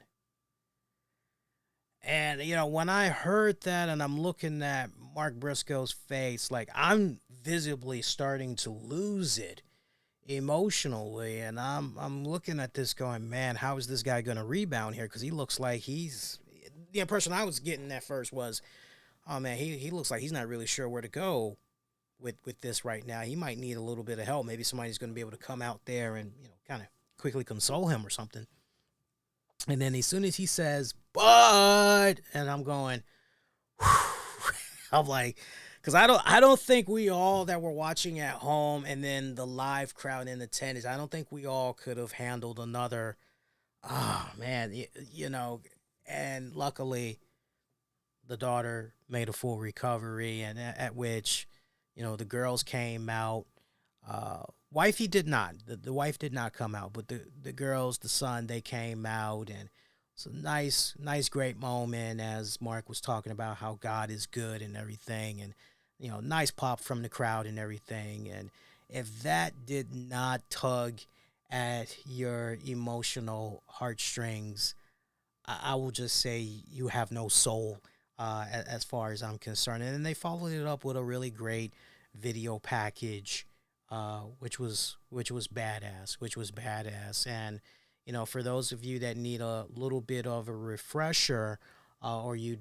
And, when I heard that and I'm looking at Mark Briscoe's face, like I'm visibly starting to lose it emotionally. And I'm looking at this going, man, how is this guy going to rebound here? Because he looks like the impression I was getting at first was, oh man, he looks like he's not really sure where to go with this right now. He might need a little bit of help. Maybe somebody's going to be able to come out there and, kind of quickly console him or something. And then as soon as he says, but, and I'm going, I'm like, because I don't think we all that were watching at home and then the live crowd in attendance, I don't think we all could have handled another, oh man, and luckily the daughter made a full recovery, and at which, the girls came out. Wifey did not. The wife did not come out, but the girls, the son, they came out, and it's a nice, great moment as Mark was talking about how God is good and everything, and nice pop from the crowd and everything. And if that did not tug at your emotional heartstrings, I will just say you have no soul, as far as I'm concerned. And then they followed it up with a really great video package, which was badass. And for those of you that need a little bit of a refresher, or you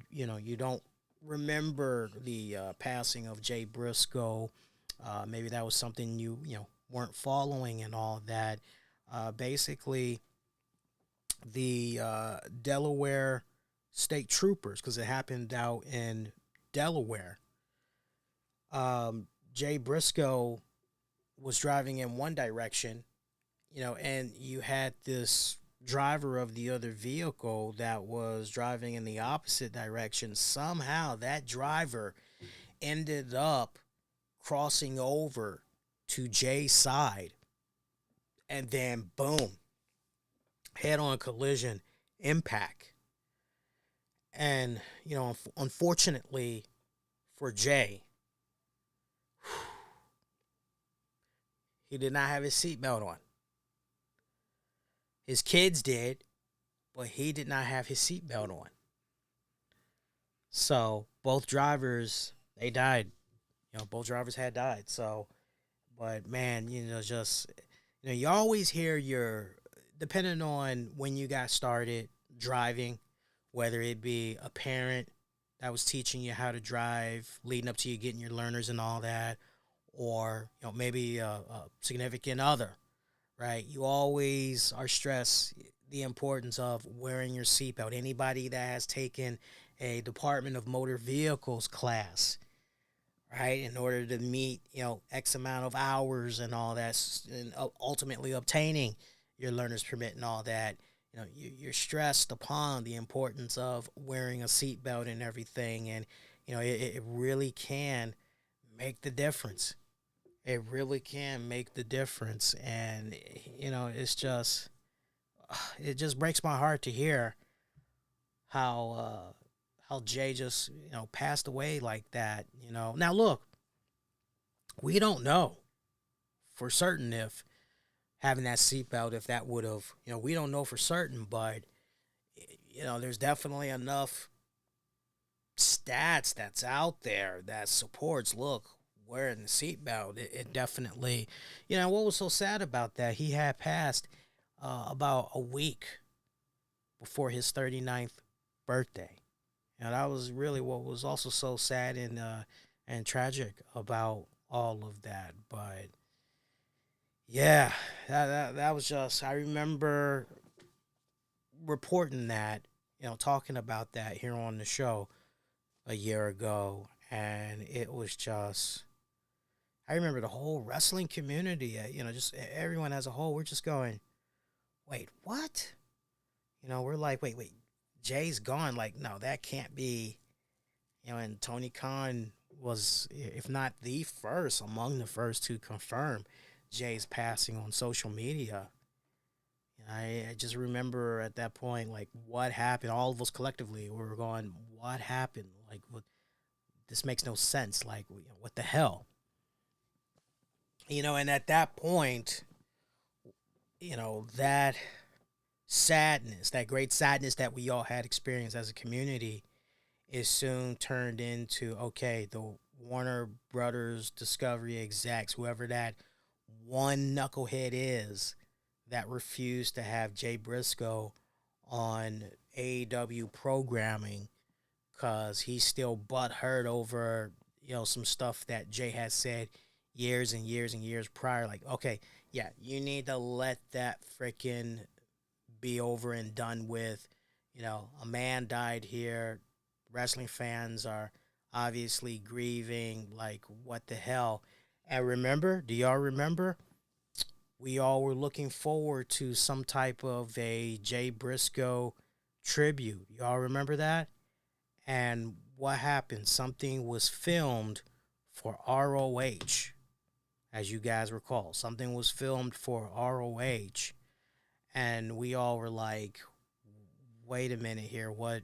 don't remember the passing of Jay Briscoe, maybe that was something you weren't following and all that. Basically, the Delaware State Troopers, because it happened out in Delaware. Jay Briscoe was driving in one direction, and you had this driver of the other vehicle that was driving in the opposite direction. Somehow that driver ended up crossing over to Jay's side, and then boom, head-on collision, impact. And unfortunately for Jay, he did not have his seatbelt on. His kids did, but he did not have his seatbelt on. So both drivers, they died. Both drivers had died. So, but man, you always hear depending on when you got started driving, whether it be a parent that was teaching you how to drive, leading up to you getting your learners and all that, or maybe a significant other, right? You always are stressed the importance of wearing your seatbelt. Anybody that has taken a Department of Motor Vehicles class, right, in order to meet X amount of hours and all that, and ultimately obtaining your learner's permit and all that, you're stressed upon the importance of wearing a seatbelt and everything, and it really can make the difference. It really can make the difference. And it just breaks my heart to hear how Jay just passed away like that. Now look, we don't know for certain if having that seatbelt, if that would have, we don't know for certain, but there's definitely enough stats that's out there that supports, look, wearing the seatbelt. It definitely, what was so sad about that? He had passed about a week before his 39th birthday. That was really what was also so sad and tragic about all of that. But yeah, that was just, I remember reporting that, talking about that here on the show a year ago, and it was just, I remember the whole wrestling community, just everyone as a whole, we're just going, wait, what? We're like, wait, Jay's gone. Like, no, that can't be. And Tony Khan was, if not the first, among the first to confirm Jay's passing on social media. I just remember at that point, like, what happened? All of us collectively, we were going, what happened? Like, this makes no sense. Like, what the hell? And at that point, that sadness, that great sadness that we all had experienced as a community, is soon turned into, okay, the Warner Brothers Discovery execs, whoever that one knucklehead is that refused to have Jay Briscoe on AEW programming because he's still butthurt over, some stuff that Jay has said years and years and years prior. Like, okay, yeah, you need to let that freaking be over and done with. A man died here. Wrestling fans are obviously grieving. Like, what the hell? And remember, do y'all remember? We all were looking forward to some type of a Jay Briscoe tribute. Y'all remember that? And what happened? Something was filmed for ROH. as you guys recall. Something was filmed for ROH, and we all were like, wait a minute here, what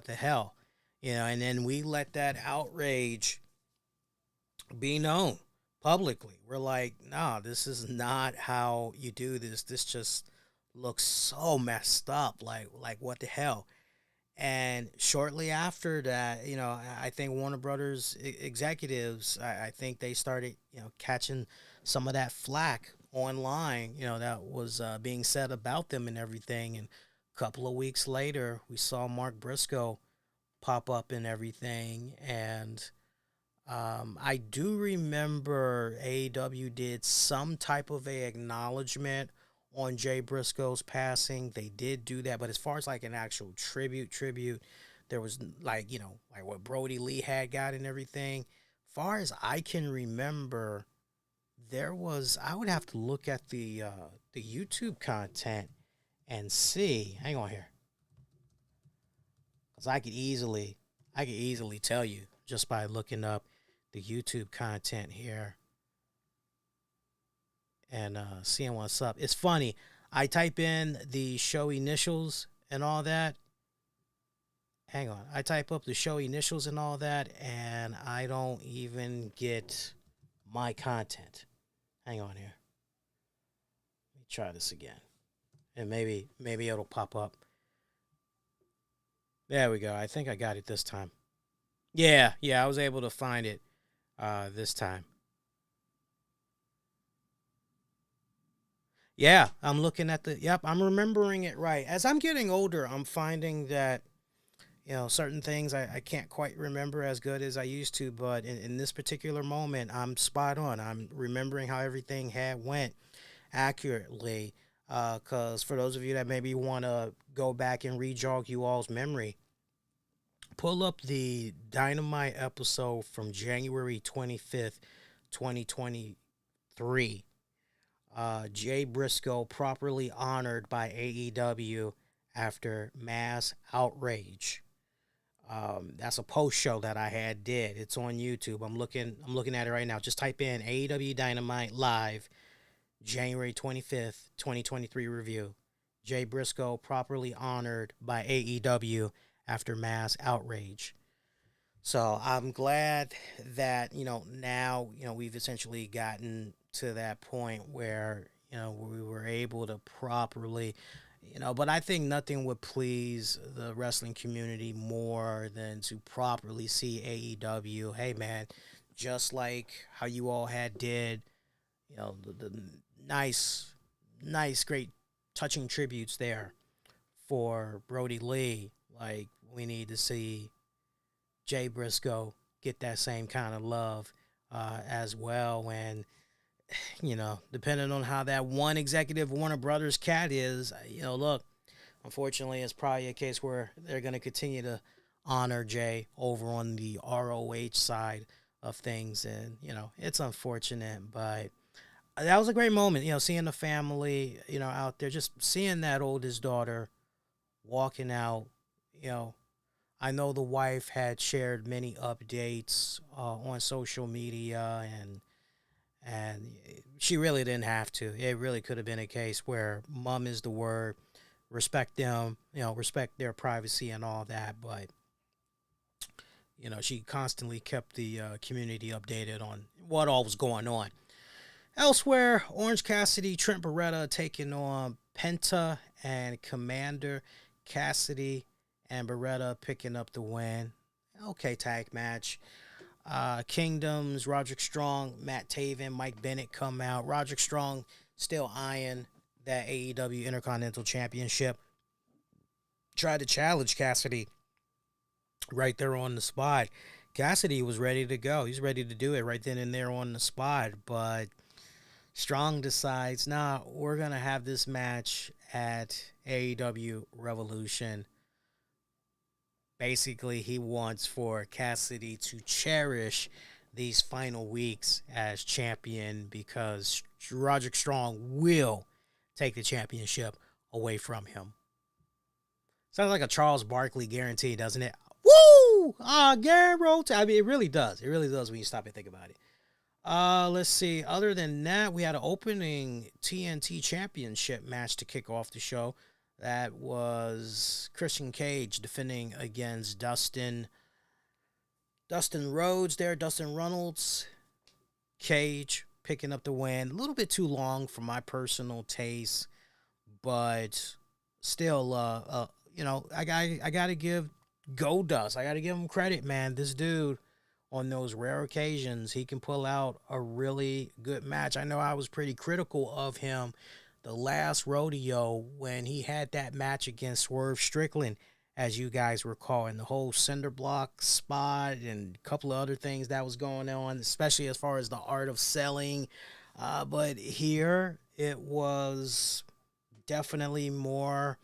the hell? You know, and then we let that outrage be known publicly. We're like, nah, this is not how you do this. This just looks so messed up. Like what the hell? And shortly after that, you know, I think Warner Brothers executives, I think they started, you know, catching some of that flack online, you know, that was being said about them and everything. And a couple of weeks later, we saw Mark Briscoe pop up and everything. And I do remember AEW did some type of a acknowledgement on Jay Briscoe's passing. They did do that, but as far as like an actual tribute, there was like, you know, like what Brody Lee had got and everything. Far as I can remember, there was, I would have to look at the YouTube content and see. Hang on here, because I could easily tell you just by looking up the YouTube content here and seeing what's up. It's funny. I type in the show initials and all that. Hang on. I type up the show initials and all that, and I don't even get my content. Hang on here. Let me try this again. And maybe it'll pop up. There we go. I think I got it this time. Yeah, I was able to find it this time. Yeah, I'm looking at I'm remembering it right. As I'm getting older, I'm finding that, you know, certain things I can't quite remember as good as I used to, but in this particular moment, I'm spot on. I'm remembering how everything had went accurately, because for those of you that maybe want to go back and re-jog you all's memory, pull up the Dynamite episode from January 25th, 2023. Jay Briscoe properly honored by AEW after mass outrage. That's a post show that I did. It's on YouTube. I'm looking at it right now. Just type in AEW Dynamite live January 25th, 2023 review. Jay Briscoe properly honored by AEW after mass outrage. So I'm glad that, you know, now, you know, we've essentially gotten to that point where, you know, we were able to properly, you know, but I think nothing would please the wrestling community more than to properly see AEW. Hey, man, just like how you all did, you know, the nice, great touching tributes there for Brody Lee. Like, we need to see Jay Briscoe get that same kind of love as well. And, you know, depending on how that one executive Warner Brothers cat is, you know, look, unfortunately, it's probably a case where they're going to continue to honor Jay over on the ROH side of things. And, you know, it's unfortunate, but that was a great moment, you know, seeing the family, you know, out there, just seeing that oldest daughter walking out. You know, I know the wife had shared many updates on social media, and she really didn't have to. It really could have been a case where mom is the word, respect them, you know, respect their privacy and all that. But, you know, she constantly kept the community updated on what all was going on. Elsewhere, Orange Cassidy, Trent Beretta taking on Penta and Commander. Cassidy and Beretta picking up the win. Okay, tag match. Kingdoms, Roderick Strong, Matt Taven, Mike Bennett come out. Roderick Strong still eyeing that AEW Intercontinental Championship. Tried to challenge Cassidy right there on the spot. Cassidy was ready to go. He's ready to do it right then and there on the spot. But Strong decides, nah, we're going to have this match at AEW Revolution. Basically, he wants for Cassidy to cherish these final weeks as champion because Roderick Strong will take the championship away from him. Sounds like a Charles Barkley guarantee, doesn't it? Woo! Guarantee. I mean, it really does. It really does when you stop and think about it. Let's see. Other than that, we had an opening TNT Championship match to kick off the show. That was Christian Cage defending against Dustin Rhodes there, Dustin Runnels. Cage picking up the win. A little bit too long for my personal taste, but still, I gotta give Goldust. I gotta give him credit, man. This dude, on those rare occasions, he can pull out a really good match. I know I was pretty critical of him the last rodeo when he had that match against Swerve Strickland, as you guys recall, and the whole cinder block spot and a couple of other things that was going on, especially as far as the art of selling. But here it was definitely more,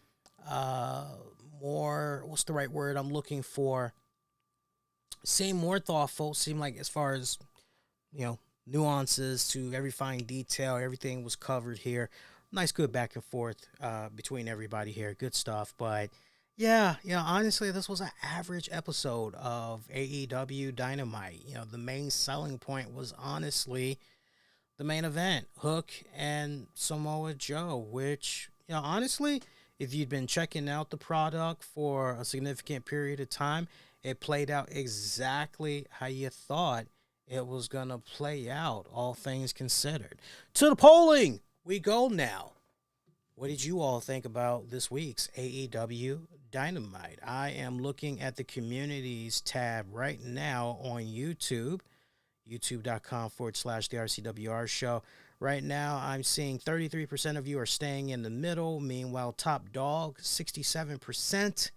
what's the right word I'm looking for? Seemed more thoughtful. Seemed like as far as, nuances to every fine detail, everything was covered here. Nice, good back and forth between everybody here. Good stuff. But yeah, honestly, this was an average episode of AEW Dynamite. The main selling point was honestly the main event, Hook and Samoa Joe, which, honestly, if you'd been checking out the product for a significant period of time, it played out exactly how you thought it was going to play out, all things considered. To the polling we go now. What did you all think about this week's AEW Dynamite? I am looking at the communities tab right now on YouTube, youtube.com/the RCWR show. Right now, I'm seeing 33% of you are staying in the middle. Meanwhile, top dog, 67%,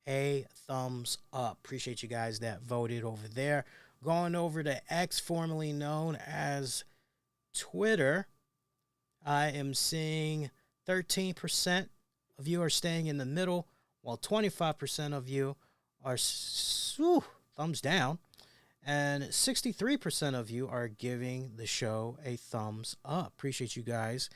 a thumbs up. Appreciate you guys that voted over there. Going over to X, formerly known as Twitter, I am seeing 13% of you are staying in the middle, while 25% of you are thumbs down, and 63% of you are giving the show a thumbs up. Appreciate you guys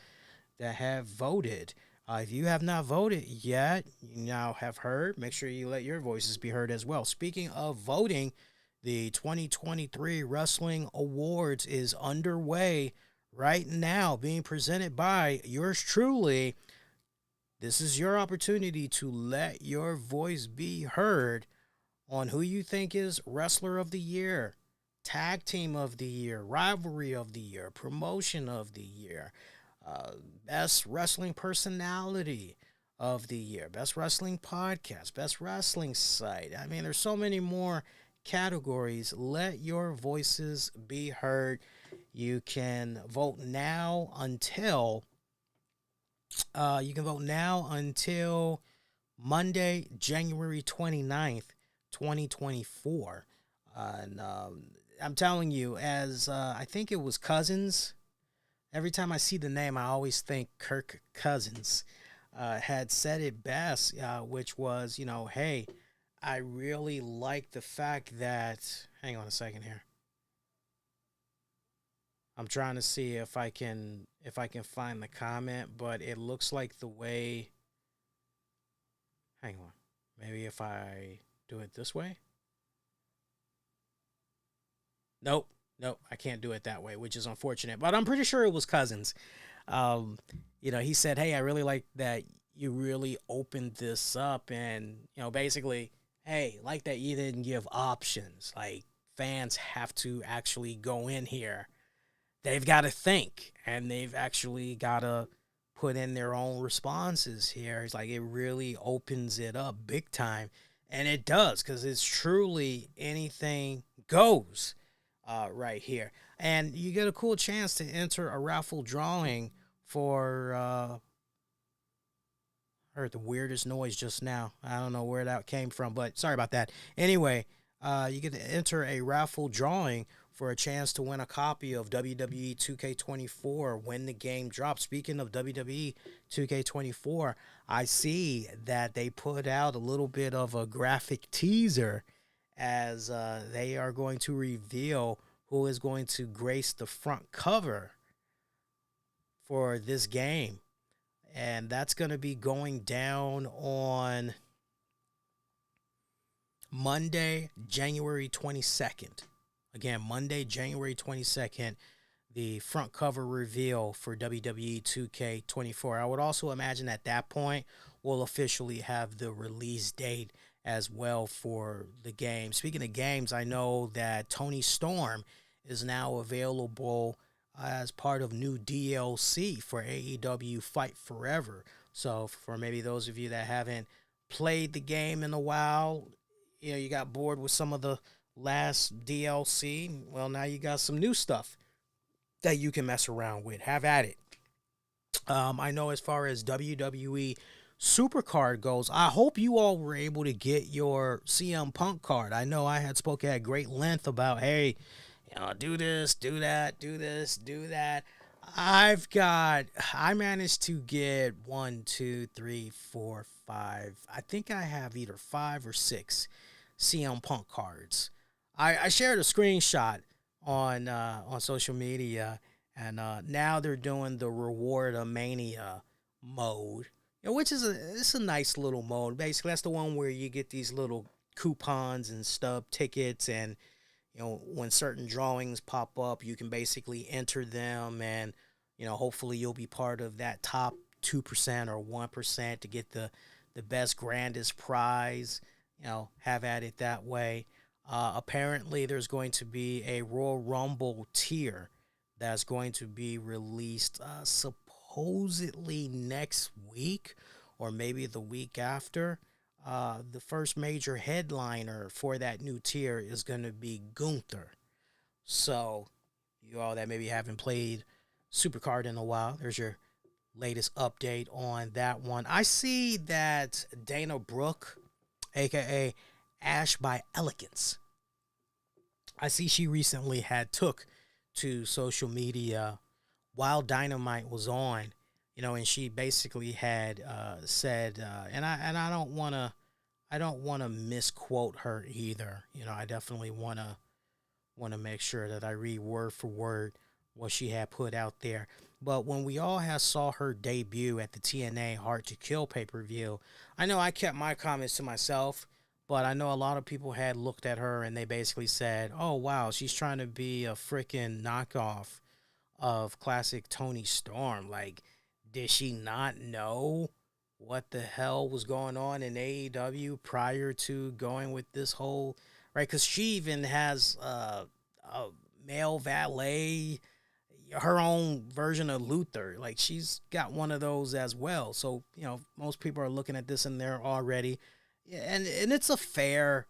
that have voted. If you have not voted yet, you now have heard. Make sure you let your voices be heard as well. Speaking of voting, the 2023 Wrestling Awards is underway right now, being presented by yours truly. This is your opportunity to let your voice be heard on who you think is Wrestler of the Year, Tag Team of the Year, Rivalry of the Year, Promotion of the Year, Best Wrestling Personality of the Year, Best Wrestling Podcast, Best Wrestling Site. I mean, there's so many more categories. Let your voices be heard. You can vote now until Monday, January 29th, 2024. And I'm telling you, as I think it was Cousins, every time I see the name, I always think Kirk Cousins had said it best, which was, hey, I really like the fact that, hang on a second here. I'm trying to see if I can find the comment, but it looks like the way, hang on, maybe if I do it this way. Nope, I can't do it that way, which is unfortunate, but I'm pretty sure it was Cousins. He said, hey, I really like that you really opened this up, and, basically, hey, like that you didn't give options. Like, fans have to actually go in here. They've got to think, and they've actually got to put in their own responses here. It's like it really opens it up big time, and it does, because it's truly anything goes right here. And you get a cool chance to enter a raffle drawing for, I heard the weirdest noise just now. I don't know where that came from, but sorry about that. Anyway, you get to enter a raffle drawing for a chance to win a copy of WWE 2K24 when the game drops. Speaking of WWE 2K24, I see that they put out a little bit of a graphic teaser as they are going to reveal who is going to grace the front cover for this game. And that's going to be going down on Monday, January 22nd. Again, Monday, January 22nd, the front cover reveal for WWE 2K24. I would also imagine at that point we'll officially have the release date as well for the game. Speaking of games, I know that Toni Storm is now available as part of new DLC for AEW Fight Forever. So for maybe those of you that haven't played the game in a while, you got bored with some of the last DLC, well, now you got some new stuff that you can mess around with. Have at it. I know as far as WWE SuperCard goes, I hope you all were able to get your CM Punk card. I know I had spoken at great length about, hey, do this, do that, do this, do that. I managed to get 1, 2, 3, 4, 5. I think I have either 5 or 6 CM Punk cards. I shared a screenshot on social media, and now they're doing the Reward Mania mode, which is it's a nice little mode. Basically, that's the one where you get these little coupons and stub tickets, and when certain drawings pop up, you can basically enter them, and hopefully you'll be part of that top 2% or 1% to get the best, grandest prize. Have at it that way. Apparently, there's going to be a Royal Rumble tier that's going to be released supposedly next week or maybe the week after. The first major headliner for that new tier is going to be Gunther. So, you all that maybe haven't played SuperCard in a while, there's your latest update on that one. I see that Dana Brooke, a.k.a. Ash by Elegance, I see she recently had took to social media while Dynamite was on, and she basically had said, and I don't want to misquote her either. I definitely want to make sure that I read word for word what she had put out there. But when we all saw her debut at the TNA Hard to Kill pay-per-view, I know I kept my comments to myself, but I know a lot of people had looked at her and they basically said, oh, wow, she's trying to be a freaking knockoff of classic Toni Storm. Like, did she not know what the hell was going on in AEW prior to going with this whole, right? Because she even has a male valet, her own version of Luther. Like, she's got one of those as well. So, most people are looking at this and they're already, and it's a fair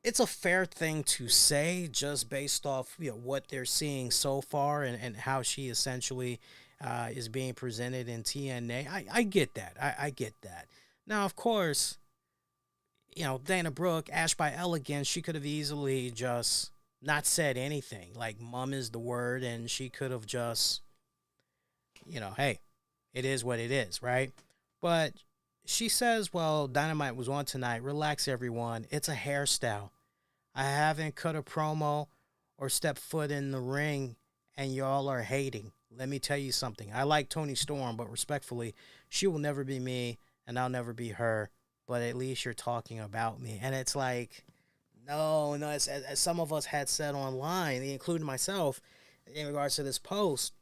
thing to say just based off what they're seeing so far and how she essentially is being presented in TNA. I get that. I get that. Now, of course, Dana Brooke, Ash by Elegance, she could have easily just not said anything. Like, mum is the word, and she could have just, hey, it is what it is, right? But she says, well, Dynamite was on tonight. Relax, everyone. It's a hairstyle. I haven't cut a promo or stepped foot in the ring, and y'all are hating. Let me tell you something. I like Toni Storm, but respectfully, she will never be me, and I'll never be her. But at least you're talking about me. And it's like, no, as some of us had said online, including myself, in regards to this post,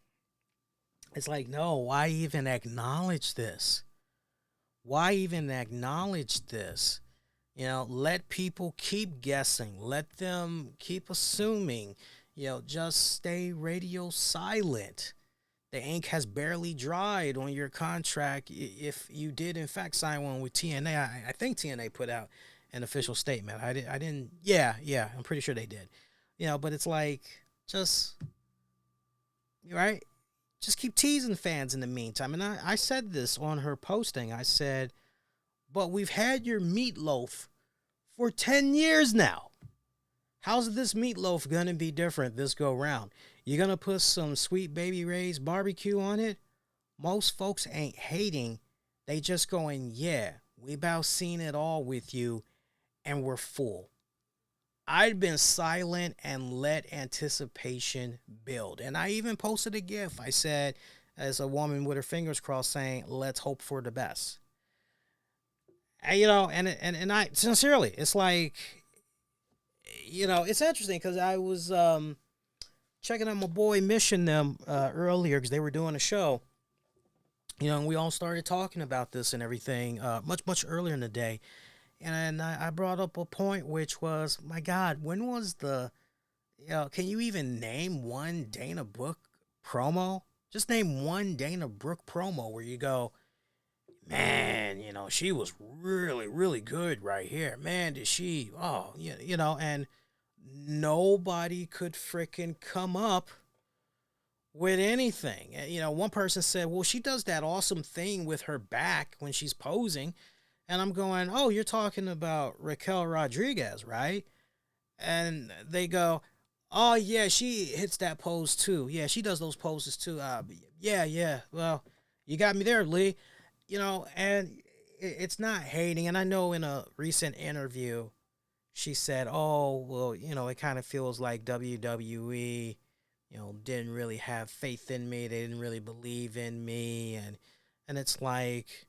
it's like, no, why even acknowledge this? Why even acknowledge this? Let people keep guessing. Let them keep assuming. Just stay radio silent. The ink has barely dried on your contract if you did, in fact, sign one with TNA. I think TNA put out an official statement. I didn't. Yeah, I'm pretty sure they did. But it's like, just, right? Just keep teasing fans in the meantime. And I said this on her posting. I said, but we've had your meatloaf for 10 years now. How's this meatloaf going to be different this go round? You going to put some Sweet Baby Ray's barbecue on it? Most folks ain't hating. They just going, yeah, we about seen it all with you, and we're full. I'd been silent and let anticipation build. And I even posted a GIF. I said, as a woman with her fingers crossed, saying, let's hope for the best. And, and I, sincerely, it's like, it's interesting because I was checking out my boy Mission them earlier because they were doing a show. And we all started talking about this and everything much earlier in the day. And I brought up a point which was, my God, when was can you even name one Dana Brooke promo? Just name one Dana Brooke promo where you go, man, she was really, really good right here. Man, did she, and nobody could frickin' come up with anything. One person said, well, she does that awesome thing with her back when she's posing. And I'm going, oh, you're talking about Raquel Rodriguez, right? And they go, oh, yeah, she hits that pose too. Yeah, she does those poses too. Yeah. Well, you got me there, Lee. And it's not hating. And I know in a recent interview, she said, oh, well, it kind of feels like WWE, didn't really have faith in me. They didn't really believe in me. And it's like,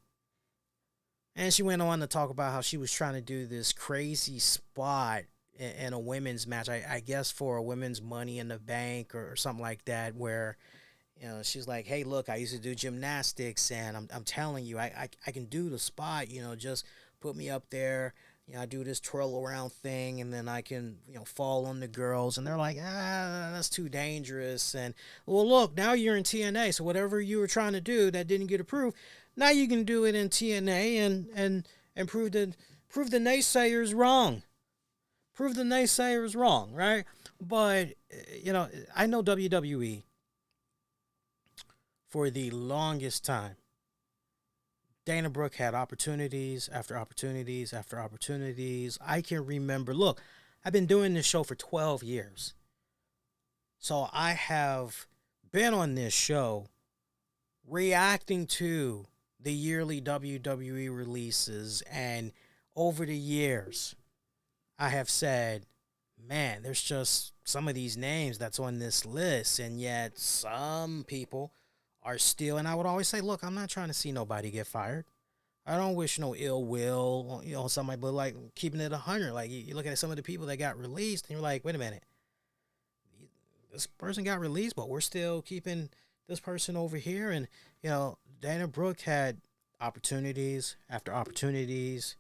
and she went on to talk about how she was trying to do this crazy spot in a women's match, I guess for a women's Money in the Bank or something like that, where, she's like, hey, look, I used to do gymnastics, and I'm telling you, I can do the spot, just put me up there. I do this twirl around thing, and then I can, fall on the girls. And they're like, that's too dangerous. And, well, look, now you're in TNA, so whatever you were trying to do that didn't get approved, now you can do it in TNA and prove the naysayers wrong. Prove the naysayers wrong, right? But, I know WWE for the longest time. Dana Brooke had opportunities after opportunities after opportunities. I can remember, look, I've been doing this show for 12 years. So I have been on this show reacting to the yearly WWE releases, and over the years, I have said, man, there's just some of these names that's on this list, and yet some people are still, and I would always say, look, I'm not trying to see nobody get fired. I don't wish no ill will, on somebody, but like keeping it 100. Like you look at some of the people that got released, and you're like, wait a minute, this person got released, but we're still keeping this person over here. And Dana Brooke had opportunities after opportunities,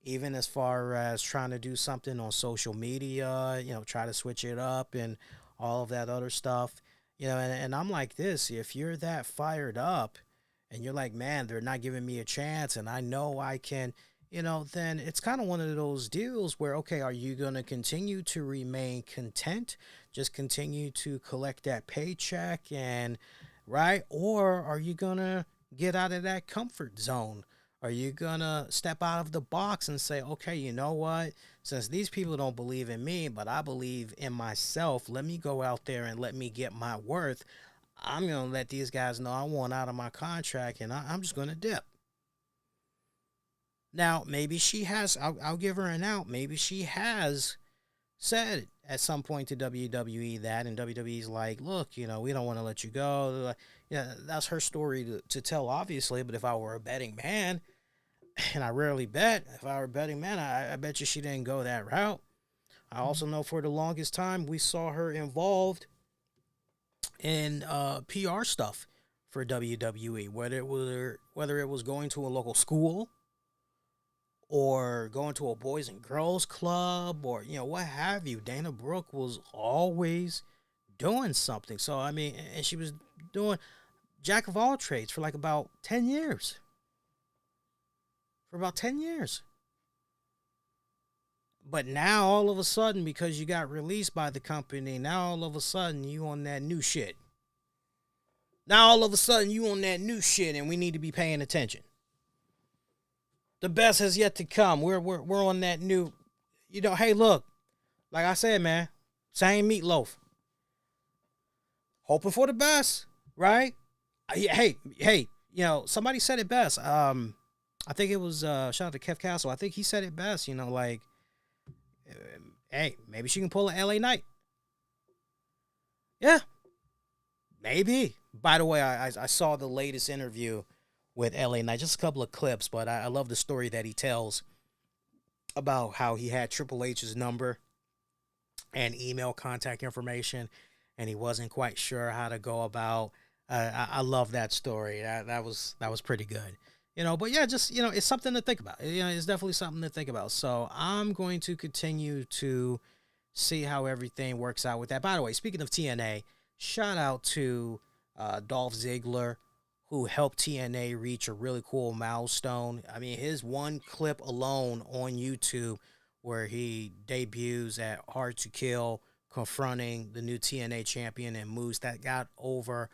even as far as trying to do something on social media, try to switch it up and all of that other stuff. And I'm like this, if you're that fired up and you're like, man, they're not giving me a chance and I know I can, then it's kind of one of those deals where, okay, are you going to continue to remain content? Just continue to collect that paycheck right? Or are you going to get out of that comfort zone? Are you going to step out of the box and say, okay, you know what? Since these people don't believe in me, but I believe in myself, let me go out there and let me get my worth. I'm going to let these guys know I want out of my contract, and I'm just going to dip. Now, maybe she has, I'll give her an out. Maybe she has said at some point to WWE that, and WWE's like, look, we don't want to let you go. That's her story to tell, obviously. But if I were a betting man, and I rarely bet, if I were a betting man, I bet you she didn't go that route. I also know for the longest time we saw her involved in PR stuff for WWE, whether it was going to a local school or going to a boys and girls club or what have you. Dana Brooke was always doing something. So I mean, and she was doing jack of all trades for like about 10 years. For about 10 years. But now all of a sudden, because you got released by the company, now all of a sudden you on that new shit. Now all of a sudden you on that new shit, and we need to be paying attention. The best has yet to come. We're on that new, hey, look, like I said, man, same meatloaf. Hoping for the best, right? Hey, somebody said it best. I think it was, shout out to Kev Castle. I think he said it best, like, hey, maybe she can pull an LA Knight. Yeah, maybe. By the way, I saw the latest interview with LA Knight, just a couple of clips, but I love the story that he tells about how he had Triple H's number and email contact information, and he wasn't quite sure how to go about. I love that story. That was pretty good. But yeah, just it's something to think about. It's definitely something to think about. So I'm going to continue to see how everything works out with that. By the way, speaking of TNA, shout out to Dolph Ziggler, who helped TNA reach a really cool milestone. I mean, his one clip alone on YouTube where he debuts at Hard to Kill, confronting the new TNA champion and Moose, that got over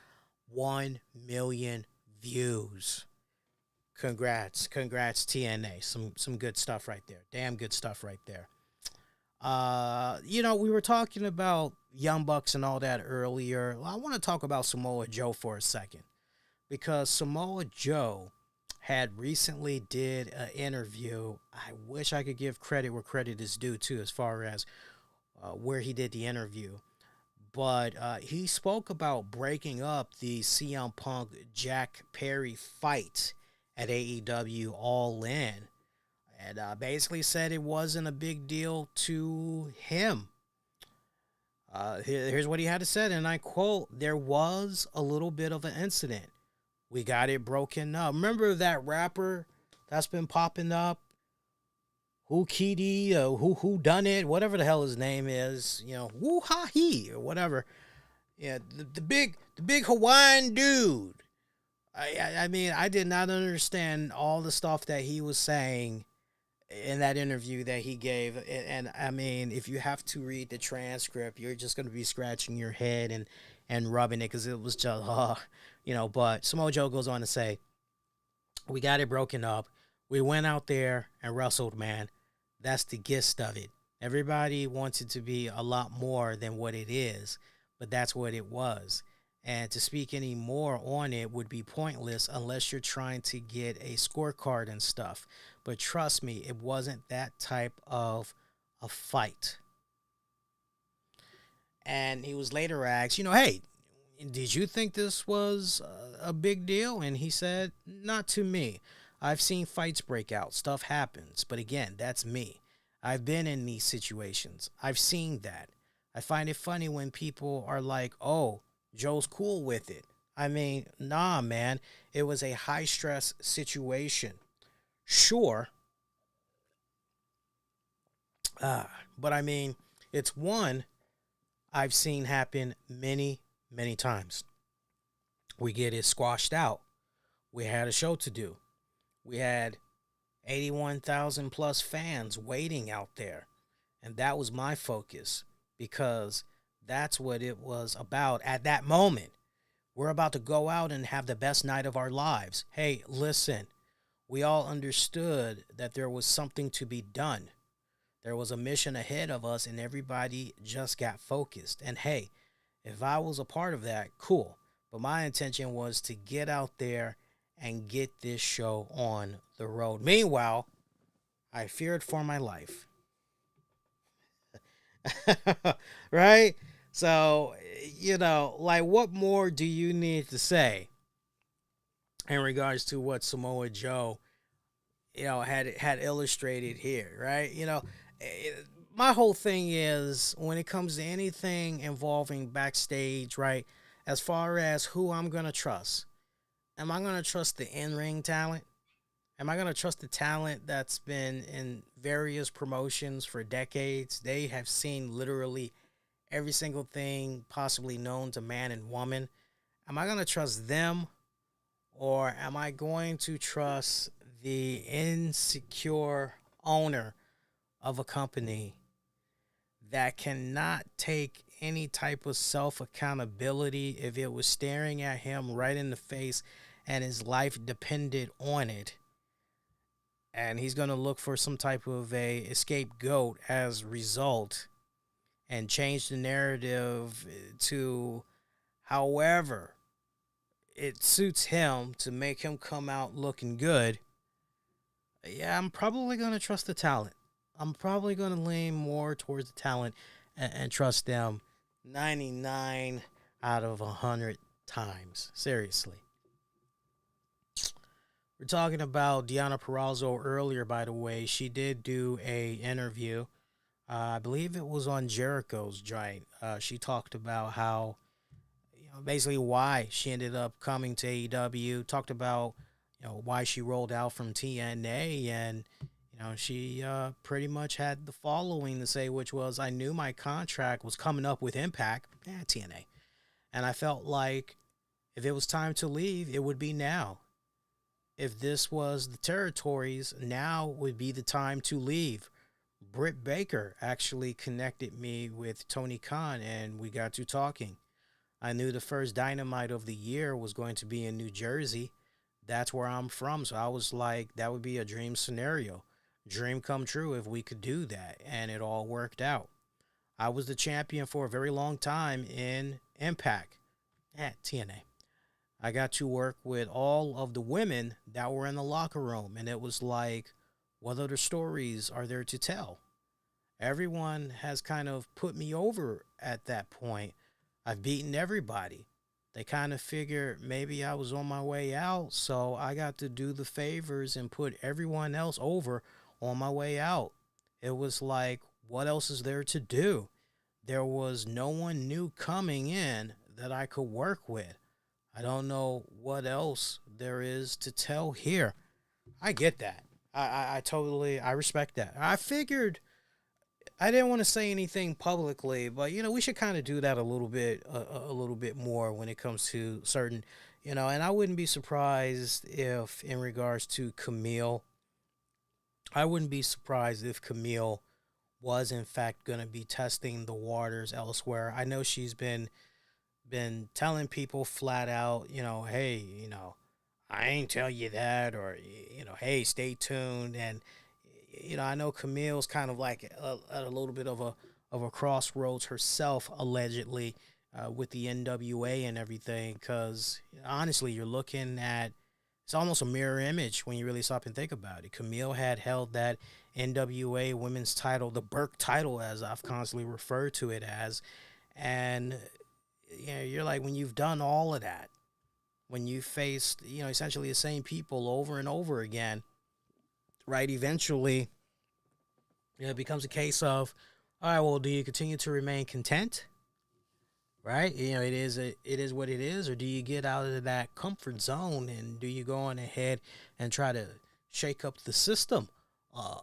1 million views. Congrats TNA. Some good stuff right there. Damn good stuff right there. We were talking about Young Bucks and all that earlier. I want to talk about Samoa Joe for a second, because Samoa Joe had recently did an interview. I wish I could give credit where credit is due too, as far as where he did the interview. But he spoke about breaking up the CM Punk Jack Perry fight at AEW All In, and basically said it wasn't a big deal to him. Here's what he had to say, and I quote, "There was a little bit of an incident. We got it broken up." Remember that rapper that's been popping up? Who Kitty, who done it, whatever the hell his name is, woo ha he or whatever. Yeah, the big Hawaiian dude. I mean, I did not understand all the stuff that he was saying in that interview that he gave. And I mean, if you have to read the transcript, you're just going to be scratching your head and rubbing it, because it was just, but Samoa Joe goes on to say, "We got it broken up. We went out there and wrestled, man. That's the gist of it. Everybody wants it to be a lot more than what it is, but that's what it was. And to speak any more on it would be pointless unless you're trying to get a scorecard and stuff. But trust me, it wasn't that type of a fight." And he was later asked, hey, did you think this was a big deal? And he said, "Not to me. I've seen fights break out. Stuff happens. But again, that's me. I've been in these situations. I've seen that. I find it funny when people are like, oh, Joe's cool with it. I mean, nah, man. It was a high-stress situation. Sure. But I mean, it's one I've seen happen many, many times. We get it squashed out. We had a show to do. We had 81,000 plus fans waiting out there. And that was my focus, because that's what it was about at that moment. We're about to go out and have the best night of our lives. Hey, listen, we all understood that there was something to be done. There was a mission ahead of us, and everybody just got focused. And hey, if I was a part of that, cool. But my intention was to get out there and get this show on the road. Meanwhile, I feared for my life. Right? So, what more do you need to say in regards to what Samoa Joe, had illustrated here, right? My whole thing is, when it comes to anything involving backstage, right, as far as who I'm going to trust, am I going to trust the in-ring talent? Am I going to trust the talent that's been in various promotions for decades? They have seen literally every single thing possibly known to man and woman. Am I going to trust them, or am I going to trust the insecure owner of a company that cannot take any type of self-accountability if it was staring at him right in the face and his life depended on it? And he's going to look for some type of a scapegoat as a result and change the narrative to however it suits him to make him come out looking good. Yeah, I'm probably going to trust the talent. I'm probably going to lean more towards the talent and trust them 99 out of 100 times. Seriously. We're talking about Deonna Purrazzo earlier, by the way. She did do a interview I believe it was on Jericho's joint. She talked about how, basically why she ended up coming to AEW. Talked about, why she rolled out from TNA, and she pretty much had the following to say, which was, "I knew my contract was coming up with Impact, TNA, and I felt like if it was time to leave, it would be now. If this was the territories, now would be the time to leave." Britt Baker actually connected me with Tony Khan, and we got to talking. I knew the first Dynamite of the year was going to be in New Jersey. That's where I'm from. So I was like, that would be a dream scenario. Dream come true if we could do that. And it all worked out. I was the champion for a very long time in Impact at TNA. I got to work with all of the women that were in the locker room. And it was like, what other stories are there to tell? Everyone has kind of put me over at that point. I've beaten everybody. They kind of figured maybe I was on my way out, so I got to do the favors and put everyone else over on my way out. It was like, what else is there to do? There was no one new coming in that I could work with. I don't know what else there is to tell here. I get that. I totally, I respect that. I figured, I didn't want to say anything publicly, but we should kind of do that a little bit more when it comes to certain, and I wouldn't be surprised if, in regards to Camille, I wouldn't be surprised if Camille was in fact going to be testing the waters elsewhere. I know she's been telling people flat out, hey, I ain't tell you that, or hey, stay tuned. And I know Camille's kind of like at a little bit of a crossroads herself, allegedly, with the NWA and everything. Because honestly, you're looking at, it's almost a mirror image when you really stop and think about it. Camille had held that NWA women's title, the Burke title, as I've constantly referred to it as, and you're like, when you've done all of that, when you faced essentially the same people over and over again, right? Eventually, it becomes a case of, all right, well, do you continue to remain content? Right? It is what it is, or do you get out of that comfort zone and do you go on ahead and try to shake up the system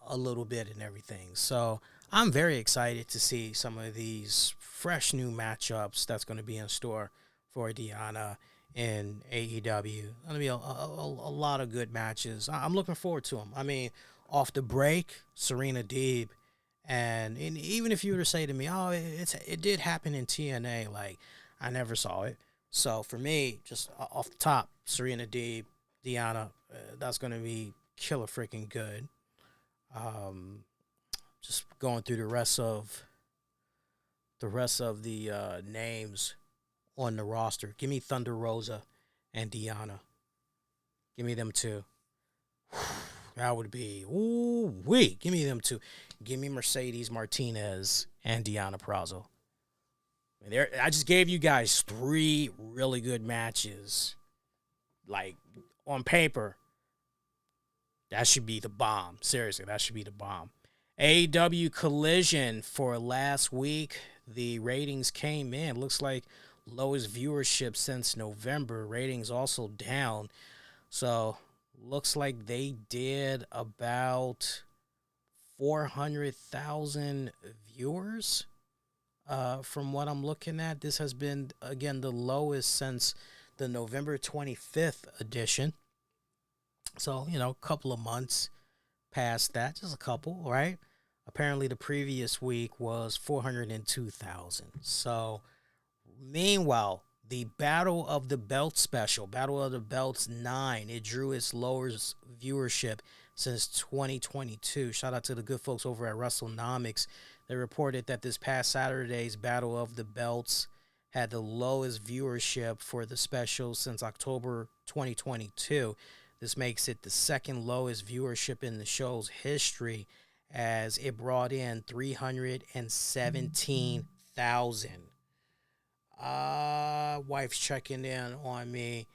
a little bit and everything? So I'm very excited to see some of these fresh new matchups that's going to be in store for Deonna in AEW. Going to be a lot of good matches. I'm looking forward to them. I mean, off the break, Serena Deeb, and even if you were to say to me, oh, it did happen in TNA, like, I never saw it. So for me, just off the top, Serena Deeb, Deonna, that's going to be killer freaking good. Just going through the rest of the names on the roster. Give me Thunder Rosa and Deonna. Give me them two. That would be, ooh-wee. Give me them two. Give me Mercedes Martinez and Deonna Purrazzo. I just gave you guys 3 really good matches. Like, on paper, that should be the bomb. Seriously, that should be the bomb. AEW Collision for last week. The ratings came in. Looks like lowest viewership since November. Ratings also down. So, looks like they did about 400,000 viewers. From what I'm looking at, this has been, again, the lowest since the November 25th edition. So, a couple of months past that, just a couple, right? Apparently, the previous week was 402,000. So, meanwhile, the Battle of the Belt special, Battle of the Belts 9, it drew its lowest viewership since 2022. Shout out to the good folks over at WrestleNomics. They reported that this past Saturday's Battle of the Belts had the lowest viewership for the special since October 2022. This makes it the second lowest viewership in the show's history, as it brought in 317,000. Wife's checking in on me.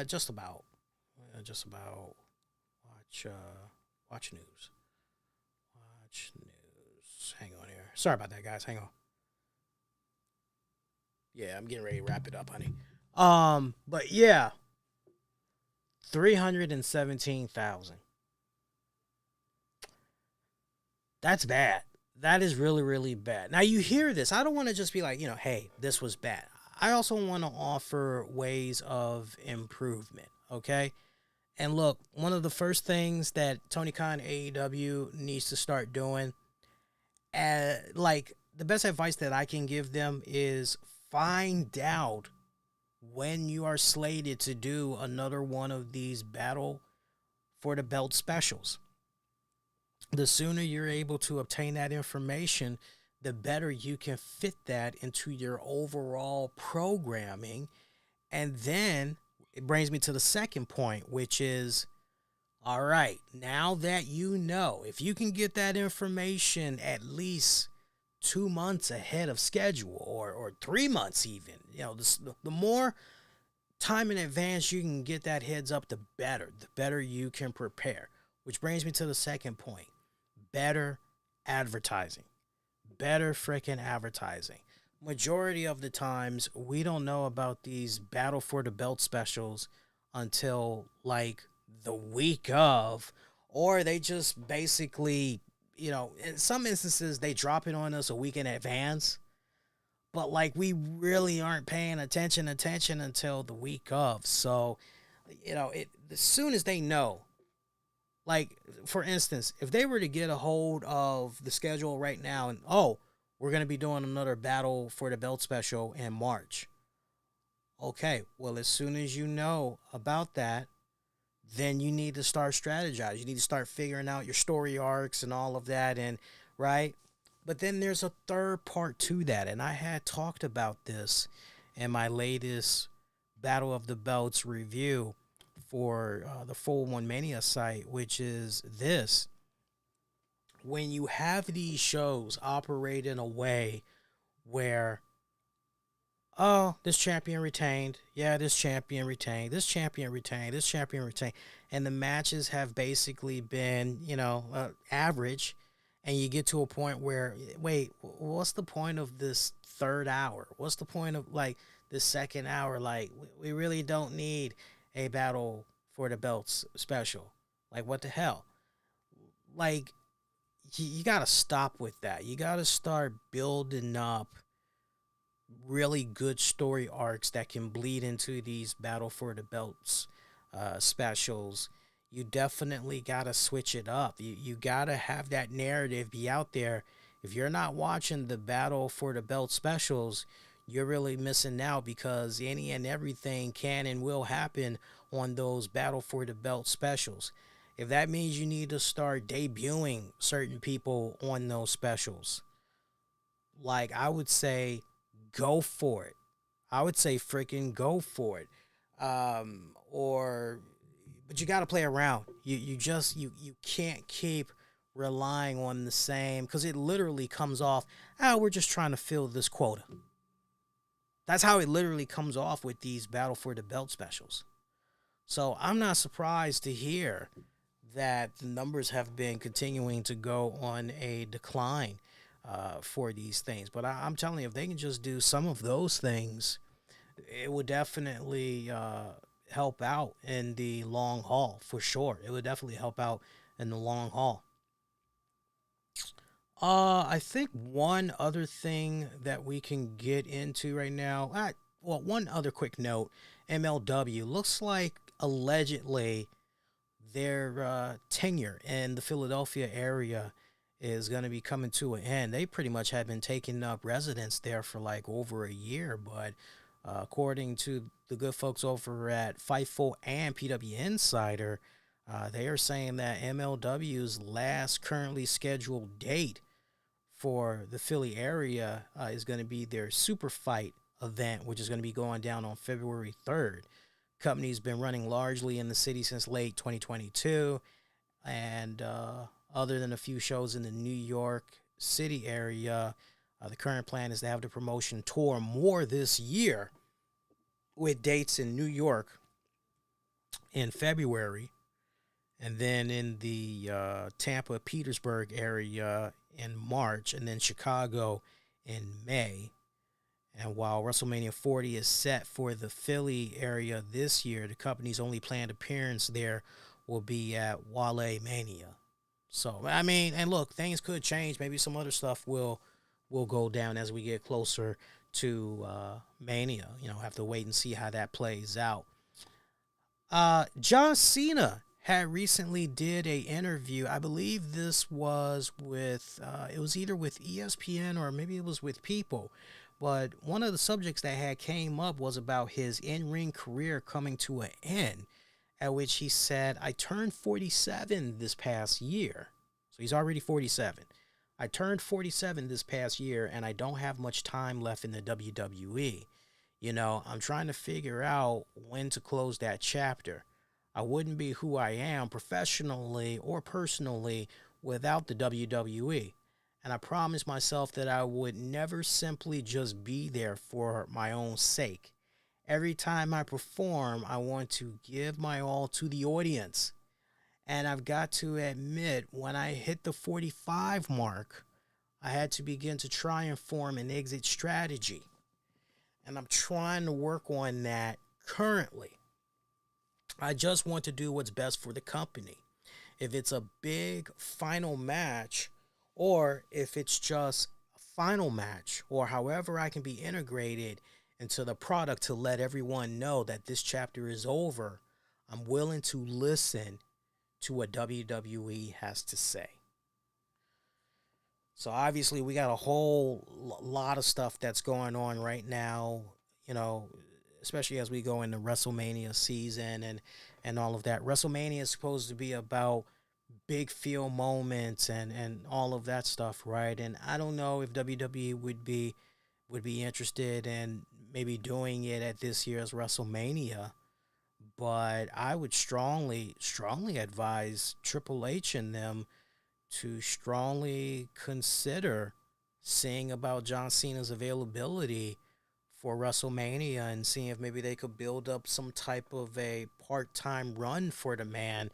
Just about. Watch news. Watch news. hang on here. Sorry about that, guys. Hang on. Yeah, I'm getting ready to wrap it up, honey. But yeah, 317,000. That's bad. That is really, really bad. Now you hear this. I don't want to just be like, hey, this was bad. I also want to offer ways of improvement. Okay. And look, one of the first things that Tony Khan AEW needs to start doing, the best advice that I can give them is find out when you are slated to do another one of these battle for the belt specials. The sooner you're able to obtain that information, the better you can fit that into your overall programming. And then it brings me to the second point, which is, all right, now that you know, if you can get that information at least 2 months ahead of schedule or 3 months even, the more time in advance you can get that heads up, the better you can prepare. Which brings me to the second point, better advertising. Better freaking advertising. Majority of the times, we don't know about these Battle for the Belt specials until like the week of, or they just basically, in some instances, they drop it on us a week in advance. But like we really aren't paying attention until the week of. So, as soon as they know, like for instance, if they were to get a hold of the schedule right now and, we're going to be doing another Battle for the Belt special in March. Okay, well, as soon as you know about that, then you need to start strategizing. You need to start figuring out your story arcs and all of that, and right? But then there's a third part to that, and I had talked about this in my latest Battle of the Belts review for the Full One Mania site, which is this. When you have these shows operate in a way where, this champion retained, this champion retained, this champion retained, this champion retained, and the matches have basically been, average, and you get to a point where, wait, what's the point of this third hour? What's the point of, this second hour? We really don't need a Battle for the Belts special. What the hell? You got to stop with that. You got to start building up really good story arcs that can bleed into these Battle for the Belts specials. You definitely got to switch it up. You got to have that narrative be out there. If you're not watching the Battle for the Belt specials, you're really missing out, because any and everything can and will happen on those Battle for the Belt specials. If that means you need to start debuting certain people on those specials, I would say go for it. I would say freaking go for it. But you got to play around. You can't keep relying on the same, because it literally comes off, we're just trying to fill this quota. That's how it literally comes off with these Battle for the Belt specials. So I'm not surprised to hear that the numbers have been continuing to go on a decline for these things. But I'm telling you, if they can just do some of those things, it would definitely help out in the long haul, for sure. It would definitely help out in the long haul. I think one other thing that we can get into right now, one other quick note, MLW looks like allegedly their tenure in the Philadelphia area is going to be coming to an end. They pretty much have been taking up residence there for over a year, but according to the good folks over at Fightful and PW Insider, they are saying that MLW's last currently scheduled date for the Philly area is going to be their Super Fight event, which is going to be going down on February 3rd. Company's been running largely in the city since late 2022, and other than a few shows in the New York City area, the current plan is to have the promotion tour more this year, with dates in New York in February, and then in the Tampa, Petersburg area in March, and then Chicago in May. And while WrestleMania 40 is set for the Philly area this year, the company's only planned appearance there will be at Wale Mania. So, I mean, and look, things could change. Maybe some other stuff will go down as we get closer to Mania. You know, have to wait and see how that plays out. John Cena had recently did a interview. I believe this was with, it was either with ESPN or maybe it was with People. But one of the subjects that had came up was about his in-ring career coming to an end, at which he said, I turned 47 this past year. So he's already 47. I turned 47 this past year, and I don't have much time left in the WWE. You know, I'm trying to figure out when to close that chapter. I wouldn't be who I am professionally or personally without the WWE. And I promised myself that I would never simply just be there for my own sake. Every time I perform, I want to give my all to the audience. And I've got to admit, when I hit the 45 mark, I had to begin to try and form an exit strategy. And I'm trying to work on that currently. I just want to do what's best for the company. If it's a big final match, or if it's just a final match, or however I can be integrated into the product to let everyone know that this chapter is over, I'm willing to listen to what WWE has to say. So obviously we got a whole lot of stuff that's going on right now, you know, especially as we go into WrestleMania season and all of that. WrestleMania is supposed to be about big feel moments and all of that stuff, right? And I don't know if WWE would be interested in maybe doing it at this year's WrestleMania, but I would strongly advise Triple H and them to strongly consider seeing about John Cena's availability for WrestleMania and seeing if maybe they could build up some type of a part-time run for the man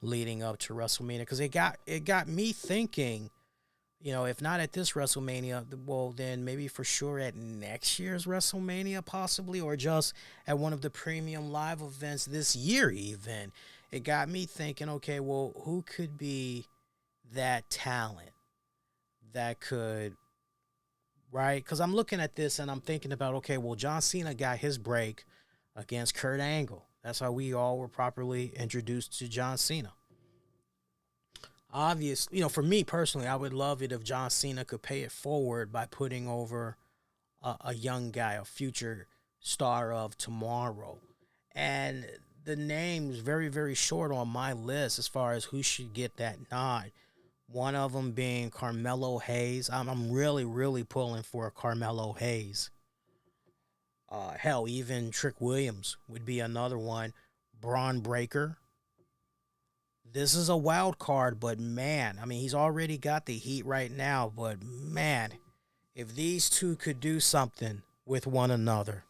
leading up to WrestleMania, because it got me thinking, you know, if not at this WrestleMania, well, then maybe for sure at next year's WrestleMania possibly, or just at one of the premium live events this year even. It got me thinking, okay, well, who could be that talent that could, right? Because I'm looking at this and I'm thinking about, okay, well, John Cena got his break against Kurt Angle. That's how we all were properly introduced to John Cena. Obviously, you know, for me personally, I would love it if John Cena could pay it forward by putting over a young guy, a future star of tomorrow. And the name's very, very short on my list as far as who should get that nod. One of them being Carmelo Hayes. I'm really, really pulling for Carmelo Hayes. Hell, even Trick Williams would be another one. Braun Breaker. This is a wild card, but man, I mean, he's already got the heat right now, but man, if these two could do something with one another.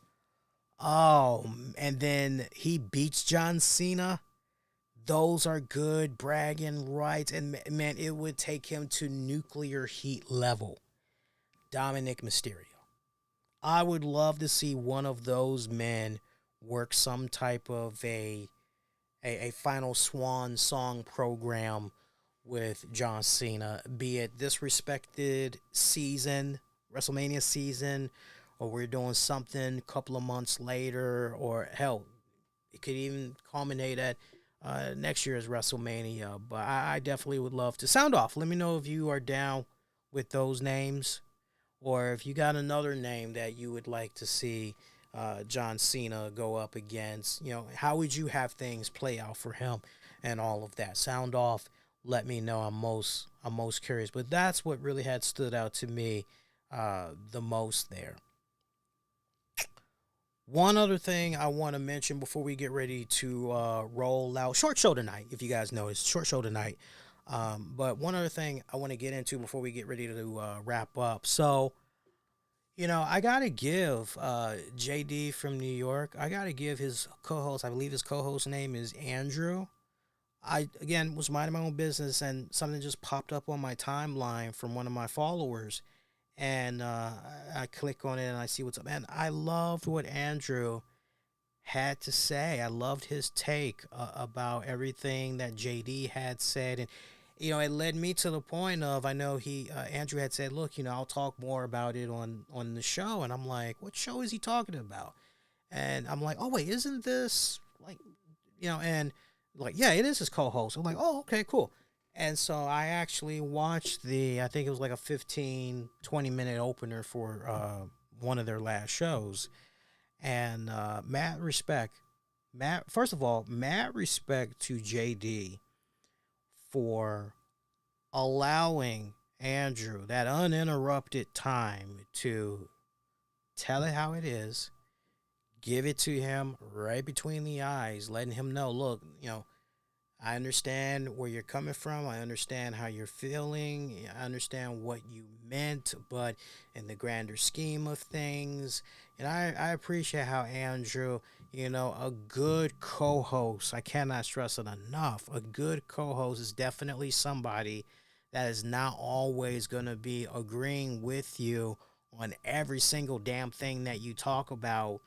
Oh, and then he beats John Cena. Those are good bragging rights, and man, it would take him to nuclear heat level. Dominic Mysterio. I would love to see one of those men work some type of a final swan song program with John Cena, be it this respected season, WrestleMania season, or we're doing something a couple of months later, or hell, it could even culminate at next year's WrestleMania. But I definitely would love to sound off. Let me know if you are down with those names, or if you got another name that you would like to see John Cena go up against. You know, how would you have things play out for him and all of that? Sound off. Let me know. I'm most curious. But that's what really had stood out to me the most there. One other thing I want to mention before we get ready to roll out. Short show tonight, if you guys know. It's short show tonight. But one other thing I want to get into before we get ready to wrap up. So, you know, I got to give JD from New York, I got to give his co-host, I believe his co-host name is Andrew. I again was minding my own business, and something just popped up on my timeline from one of my followers, and I click on it and I see what's up. And I loved what Andrew had to say. I loved his take about everything that JD had said, and it led me to the point of, I know he Andrew had said, look, I'll talk more about it on the show, and I'm like, what show is he talking about? And I'm like, oh wait, isn't this like, and like, yeah, it is his co-host. I'm like, oh, okay, cool. And so I actually watched I think it was like a 15-20 minute opener for one of their last shows. And first of all, mad respect to JD for allowing Andrew that uninterrupted time to tell it how it is, give it to him right between the eyes, letting him know, look, I understand where you're coming from. I understand how you're feeling. I understand what you meant, but in the grander scheme of things, and I appreciate how Andrew, a good co-host, I cannot stress it enough. A good co-host is definitely somebody that is not always going to be agreeing with you on every single damn thing that you talk about,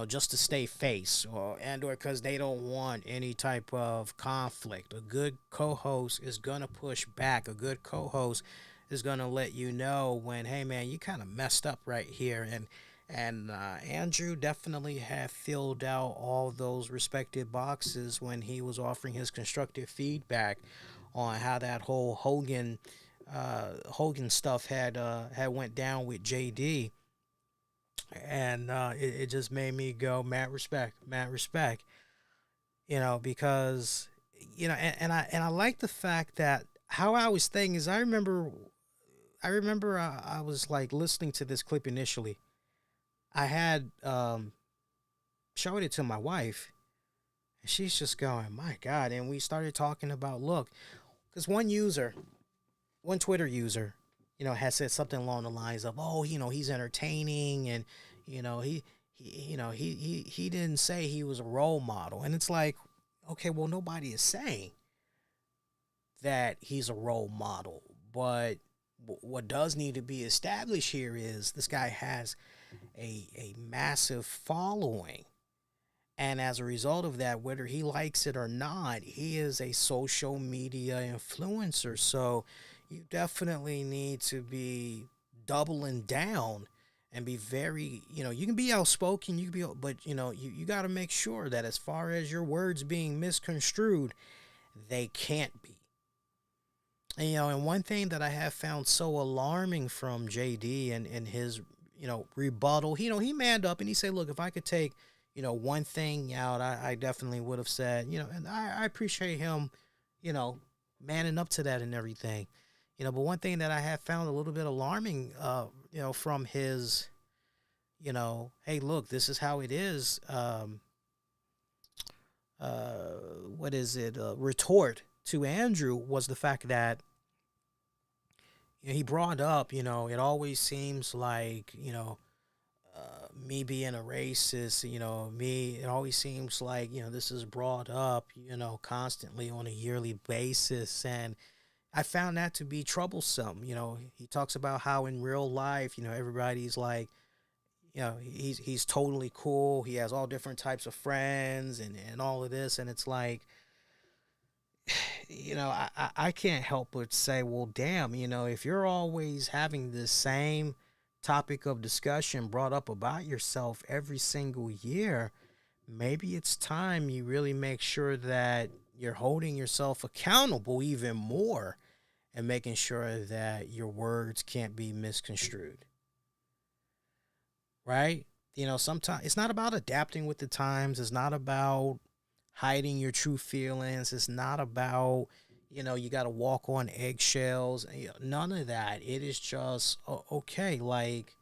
just to stay face, or because they don't want any type of conflict. A good co-host is gonna push back. A good co-host is gonna let you know when, hey man, you kind of messed up right here. And Andrew definitely had filled out all those respective boxes when he was offering his constructive feedback on how that whole Hogan stuff had went down with JD. And it just made me go, mad respect, because and I like the fact that how I was thinking is, I remember I was like listening to this clip initially. I had showed it to my wife, and she's just going, my God. And we started talking about, look, because one Twitter user, has said something along the lines of, oh, he's entertaining, and he didn't say he was a role model. And it's like, okay, well, nobody is saying that he's a role model, but what does need to be established here is this guy has a massive following, and as a result of that, whether he likes it or not, he is a social media influencer. So you definitely need to be doubling down and be very, you can be outspoken, you can be, but you got to make sure that as far as your words being misconstrued, they can't be. And, and one thing that I have found so alarming from JD and his, rebuttal, he manned up and he said, look, if I could take, one thing out, I definitely would have said, and I appreciate him, manning up to that and everything. But one thing that I have found a little bit alarming, from his, hey, look, this is how it is. What is it? Retort to Andrew was the fact that he brought up, it always seems like, me being a racist, it always seems like, this is brought up, constantly on a yearly basis. And I found that to be troublesome. He talks about how in real life, everybody's like, he's totally cool. He has all different types of friends and all of this. And it's like, I can't help but say, well, damn, if you're always having the same topic of discussion brought up about yourself every single year, maybe it's time you really make sure that you're holding yourself accountable even more and making sure that your words can't be misconstrued. Right? Sometimes it's not about adapting with the times. It's not about hiding your true feelings. It's not about, you got to walk on eggshells. None of that. It is just, okay, like,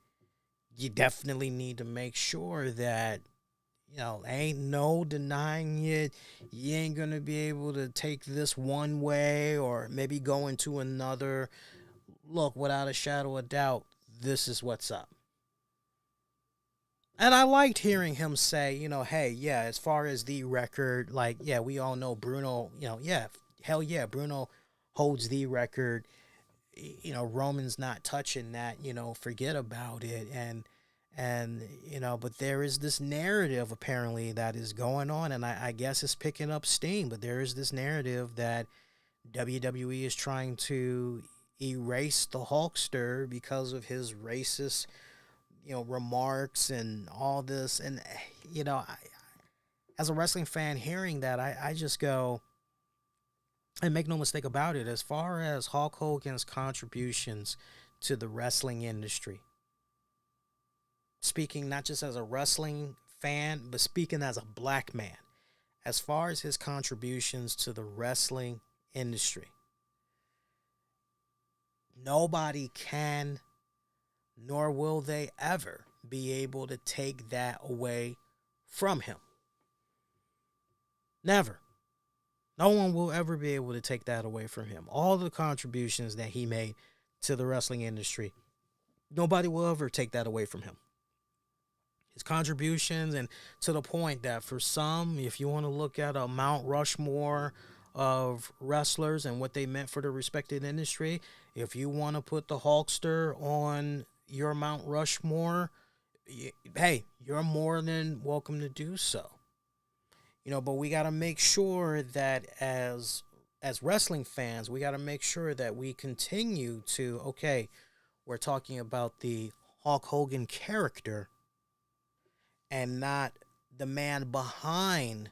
you definitely need to make sure that, ain't no denying it. You ain't going to be able to take this one way or maybe go into another. Look, without a shadow of doubt, this is what's up. And I liked hearing him say, hey, yeah, as far as the record, like, yeah, we all know Bruno, yeah, hell yeah, Bruno holds the record. Roman's not touching that, forget about it. And but there is this narrative apparently that is going on, and I guess it's picking up steam, but there is this narrative that WWE is trying to erase the Hulkster because of his racist, remarks and all this. And, as a wrestling fan hearing that, I just go, and make no mistake about it, as far as Hulk Hogan's contributions to the wrestling industry, speaking not just as a wrestling fan, but speaking as a black man, as far as his contributions to the wrestling industry, nobody can, nor will they ever be able to take that away from him. Never. No one will ever be able to take that away from him. All the contributions that he made to the wrestling industry, nobody will ever take that away from him. His contributions, and to the point that for some, if you want to look at a Mount Rushmore of wrestlers and what they meant for the respected industry, if you want to put the Hulkster on your Mount Rushmore, hey, you're more than welcome to do so. But we got to make sure that as wrestling fans, we got to make sure that we continue to, okay, we're talking about the Hulk Hogan character and not the man behind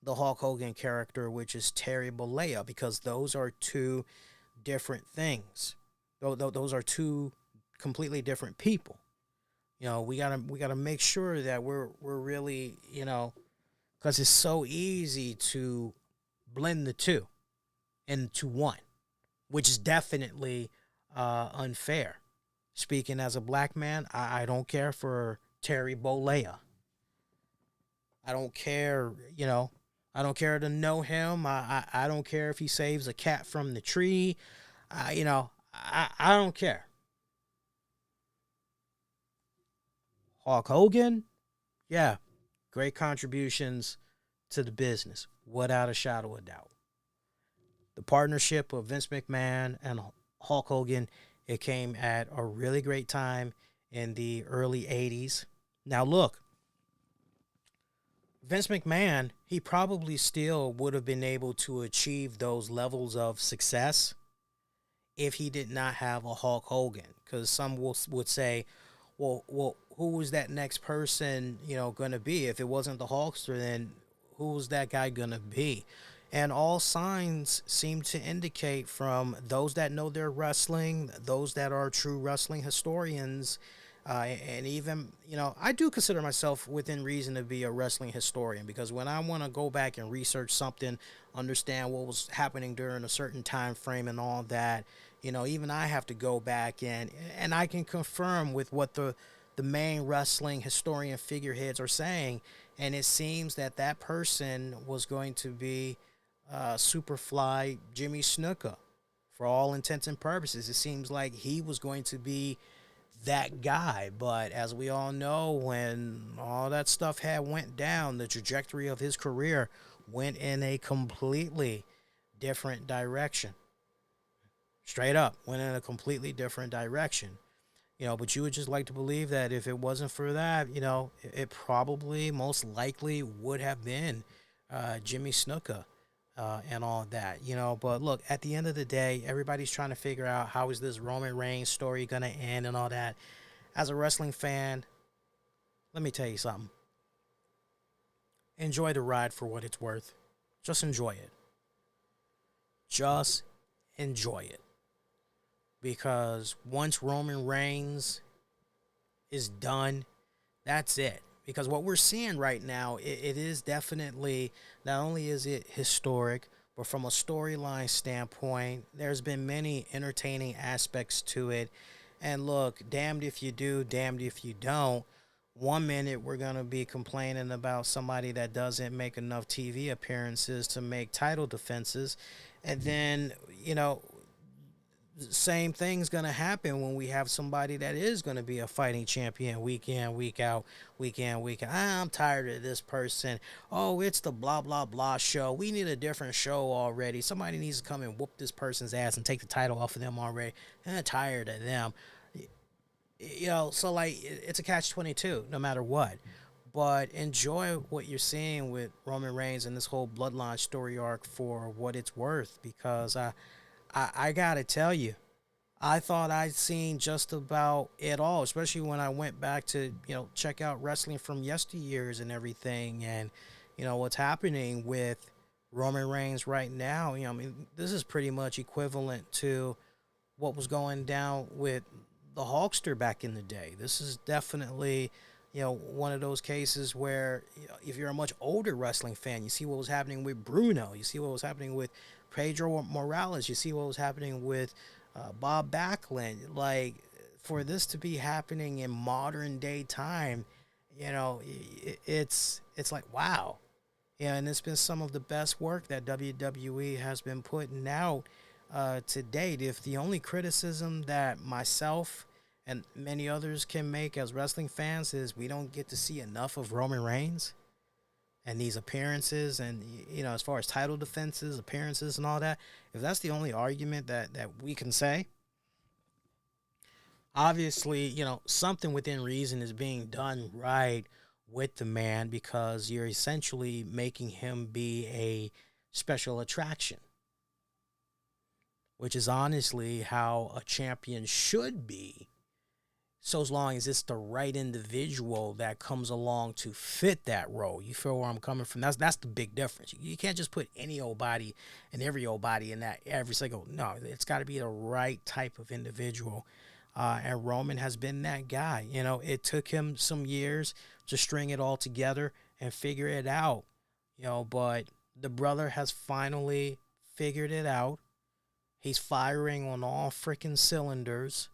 the Hulk Hogan character, which is Terry Bollea, because those are two different things. Those are two completely different people. We gotta make sure that we're really, because it's so easy to blend the two into one, which is definitely unfair. Speaking as a black man, I don't care for Terry Bollea. I don't care, I don't care to know him. I don't care if he saves a cat from the tree. I don't care. Hulk Hogan, yeah, great contributions to the business, without a shadow of a doubt. The partnership of Vince McMahon and Hulk Hogan, it came at a really great time in the early 80s. Now look, Vince McMahon, he probably still would have been able to achieve those levels of success if he did not have a Hulk Hogan. Because some would say, well, who was that next person, going to be? If it wasn't the Hulkster, then who was that guy going to be? And all signs seem to indicate, from those that know their wrestling, those that are true wrestling historians, and even, I do consider myself within reason to be a wrestling historian, because when I want to go back and research something, understand what was happening during a certain time frame and all that, even I have to go back and I can confirm with what the main wrestling historian figureheads are saying. And it seems that person was going to be Superfly Jimmy Snuka. For all intents and purposes, it seems like he was going to be that guy. But as we all know, when all that stuff went down, the trajectory of his career went in a completely different direction. Straight up, went in a completely different direction. But you would just like to believe that if it wasn't for that, it probably most likely would have been Jimmy Snuka and all that, But look, at the end of the day, everybody's trying to figure out, how is this Roman Reigns story going to end and all that. As a wrestling fan, let me tell you something. Enjoy the ride for what it's worth. Just enjoy it. Just enjoy it. Because once Roman Reigns is done, that's it. Because what we're seeing right now, it is definitely, not only is it historic, but from a storyline standpoint, there's been many entertaining aspects to it. And look, damned if you do, damned if you don't. 1 minute we're going to be complaining about somebody that doesn't make enough TV appearances to make title defenses. And then, same thing's gonna happen when we have somebody that is gonna be a fighting champion week in, week out, week in, week out. I'm tired of this person. Oh, it's the blah blah blah show. We need a different show already. Somebody needs to come and whoop this person's ass and take the title off of them already. I'm tired of them. So like it's a catch-22 no matter what. But enjoy what you're seeing with Roman Reigns and this whole bloodline story arc for what it's worth, because I gotta tell you, I thought I'd seen just about it all, especially when I went back to, check out wrestling from yesteryears and everything, and, what's happening with Roman Reigns right now. This is pretty much equivalent to what was going down with the Hulkster back in the day. This is definitely, one of those cases where, if you're a much older wrestling fan, you see what was happening with Bruno, you see what was happening with Pedro Morales, you see what was happening with Bob Backlund. Like, for this to be happening in modern day time, it's like, wow. Yeah, and it's been some of the best work that WWE has been putting out to date. If the only criticism that myself and many others can make as wrestling fans is we don't get to see enough of Roman Reigns and these appearances, and as far as title defenses, appearances, and all that, if that's the only argument that we can say, obviously, something within reason is being done right with the man, because you're essentially making him be a special attraction, which is honestly how a champion should be, so as long as it's the right individual that comes along to fit that role. You feel where I'm coming from? That's the big difference. You can't just put any old body and every old body in that every single. No, it's got to be the right type of individual. And Roman has been that guy. It took him some years to string it all together and figure it out. But the brother has finally figured it out. He's firing on all freaking cylinders.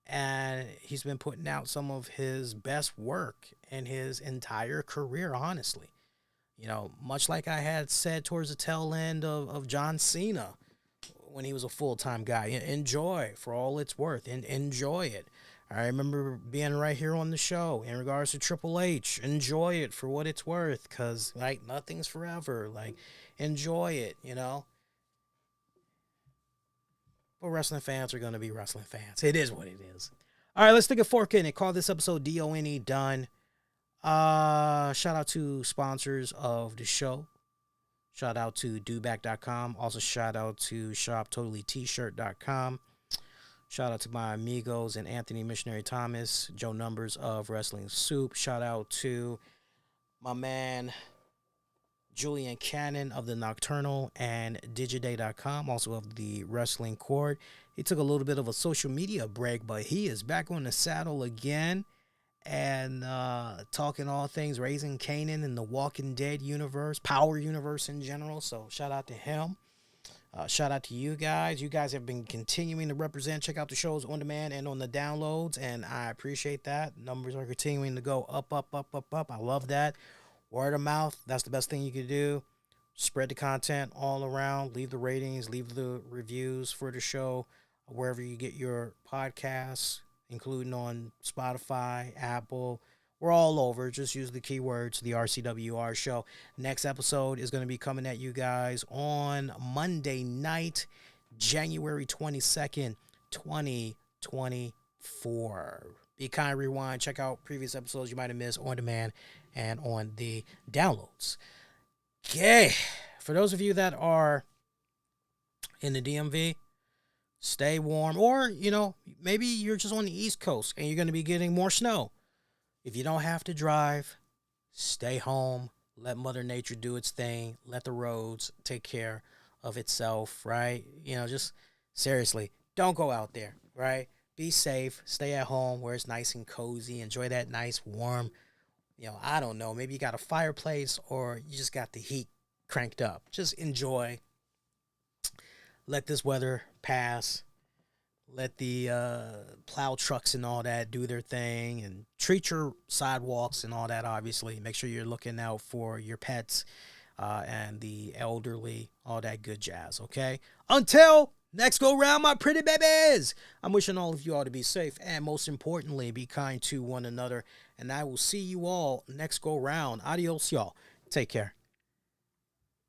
And he's been putting out some of his best work in his entire career, honestly. Much like I had said towards the tail end of John Cena when he was a full-time guy. Enjoy for all it's worth, and enjoy it. I remember being right here on the show in regards to Triple H. Enjoy it for what it's worth, because, like, nothing's forever. Like, enjoy it, But wrestling fans are going to be wrestling fans. It is what it is. All right, let's take a fork in it. Call this episode DONE done. Shout out to sponsors of the show. Shout out to doback.com. Also shout out to shoptotallytshirt.com. Shout out to my amigos and Anthony Missionary Thomas, Joe Numbers of Wrestling Soup. Shout out to my man Julian Cannon of the Nocturnal and Digiday.com, also of the Wrestling Court. He took a little bit of a social media break, but he is back on the saddle again and talking all things Raising Kanan in the Walking Dead universe, Power universe in general. So shout out to him. Shout out to you guys. You guys have been continuing to represent. Check out the shows on demand and on the downloads, and I appreciate that. Numbers are continuing to go up, up, up, up, up. I love that. Word of mouth, that's the best thing you can do. Spread the content all around. Leave the ratings, leave the reviews for the show wherever you get your podcasts, including on Spotify, Apple. We're all over. Just use the keywords, the RCWR Show. Next episode is going to be coming at you guys on Monday night, January 22nd, 2024. Be kind, rewind, check out previous episodes you might have missed on demand and on the downloads. Okay, for those of you that are in the DMV, stay warm. Or, maybe you're just on the East Coast and you're going to be getting more snow. If you don't have to drive, stay home. Let Mother Nature do its thing. Let the roads take care of itself, right? Just seriously, don't go out there, right? Be safe. Stay at home where it's nice and cozy. Enjoy that nice, warm, I don't know. Maybe you got a fireplace or you just got the heat cranked up. Just enjoy. Let this weather pass. Let the plow trucks and all that do their thing, and treat your sidewalks and all that, obviously. Make sure you're looking out for your pets and the elderly, all that good jazz, okay? Until Next go round, my pretty babies. I'm wishing all of you all to be safe and most importantly, be kind to one another. And I will see you all next go round. Adios, y'all. Take care.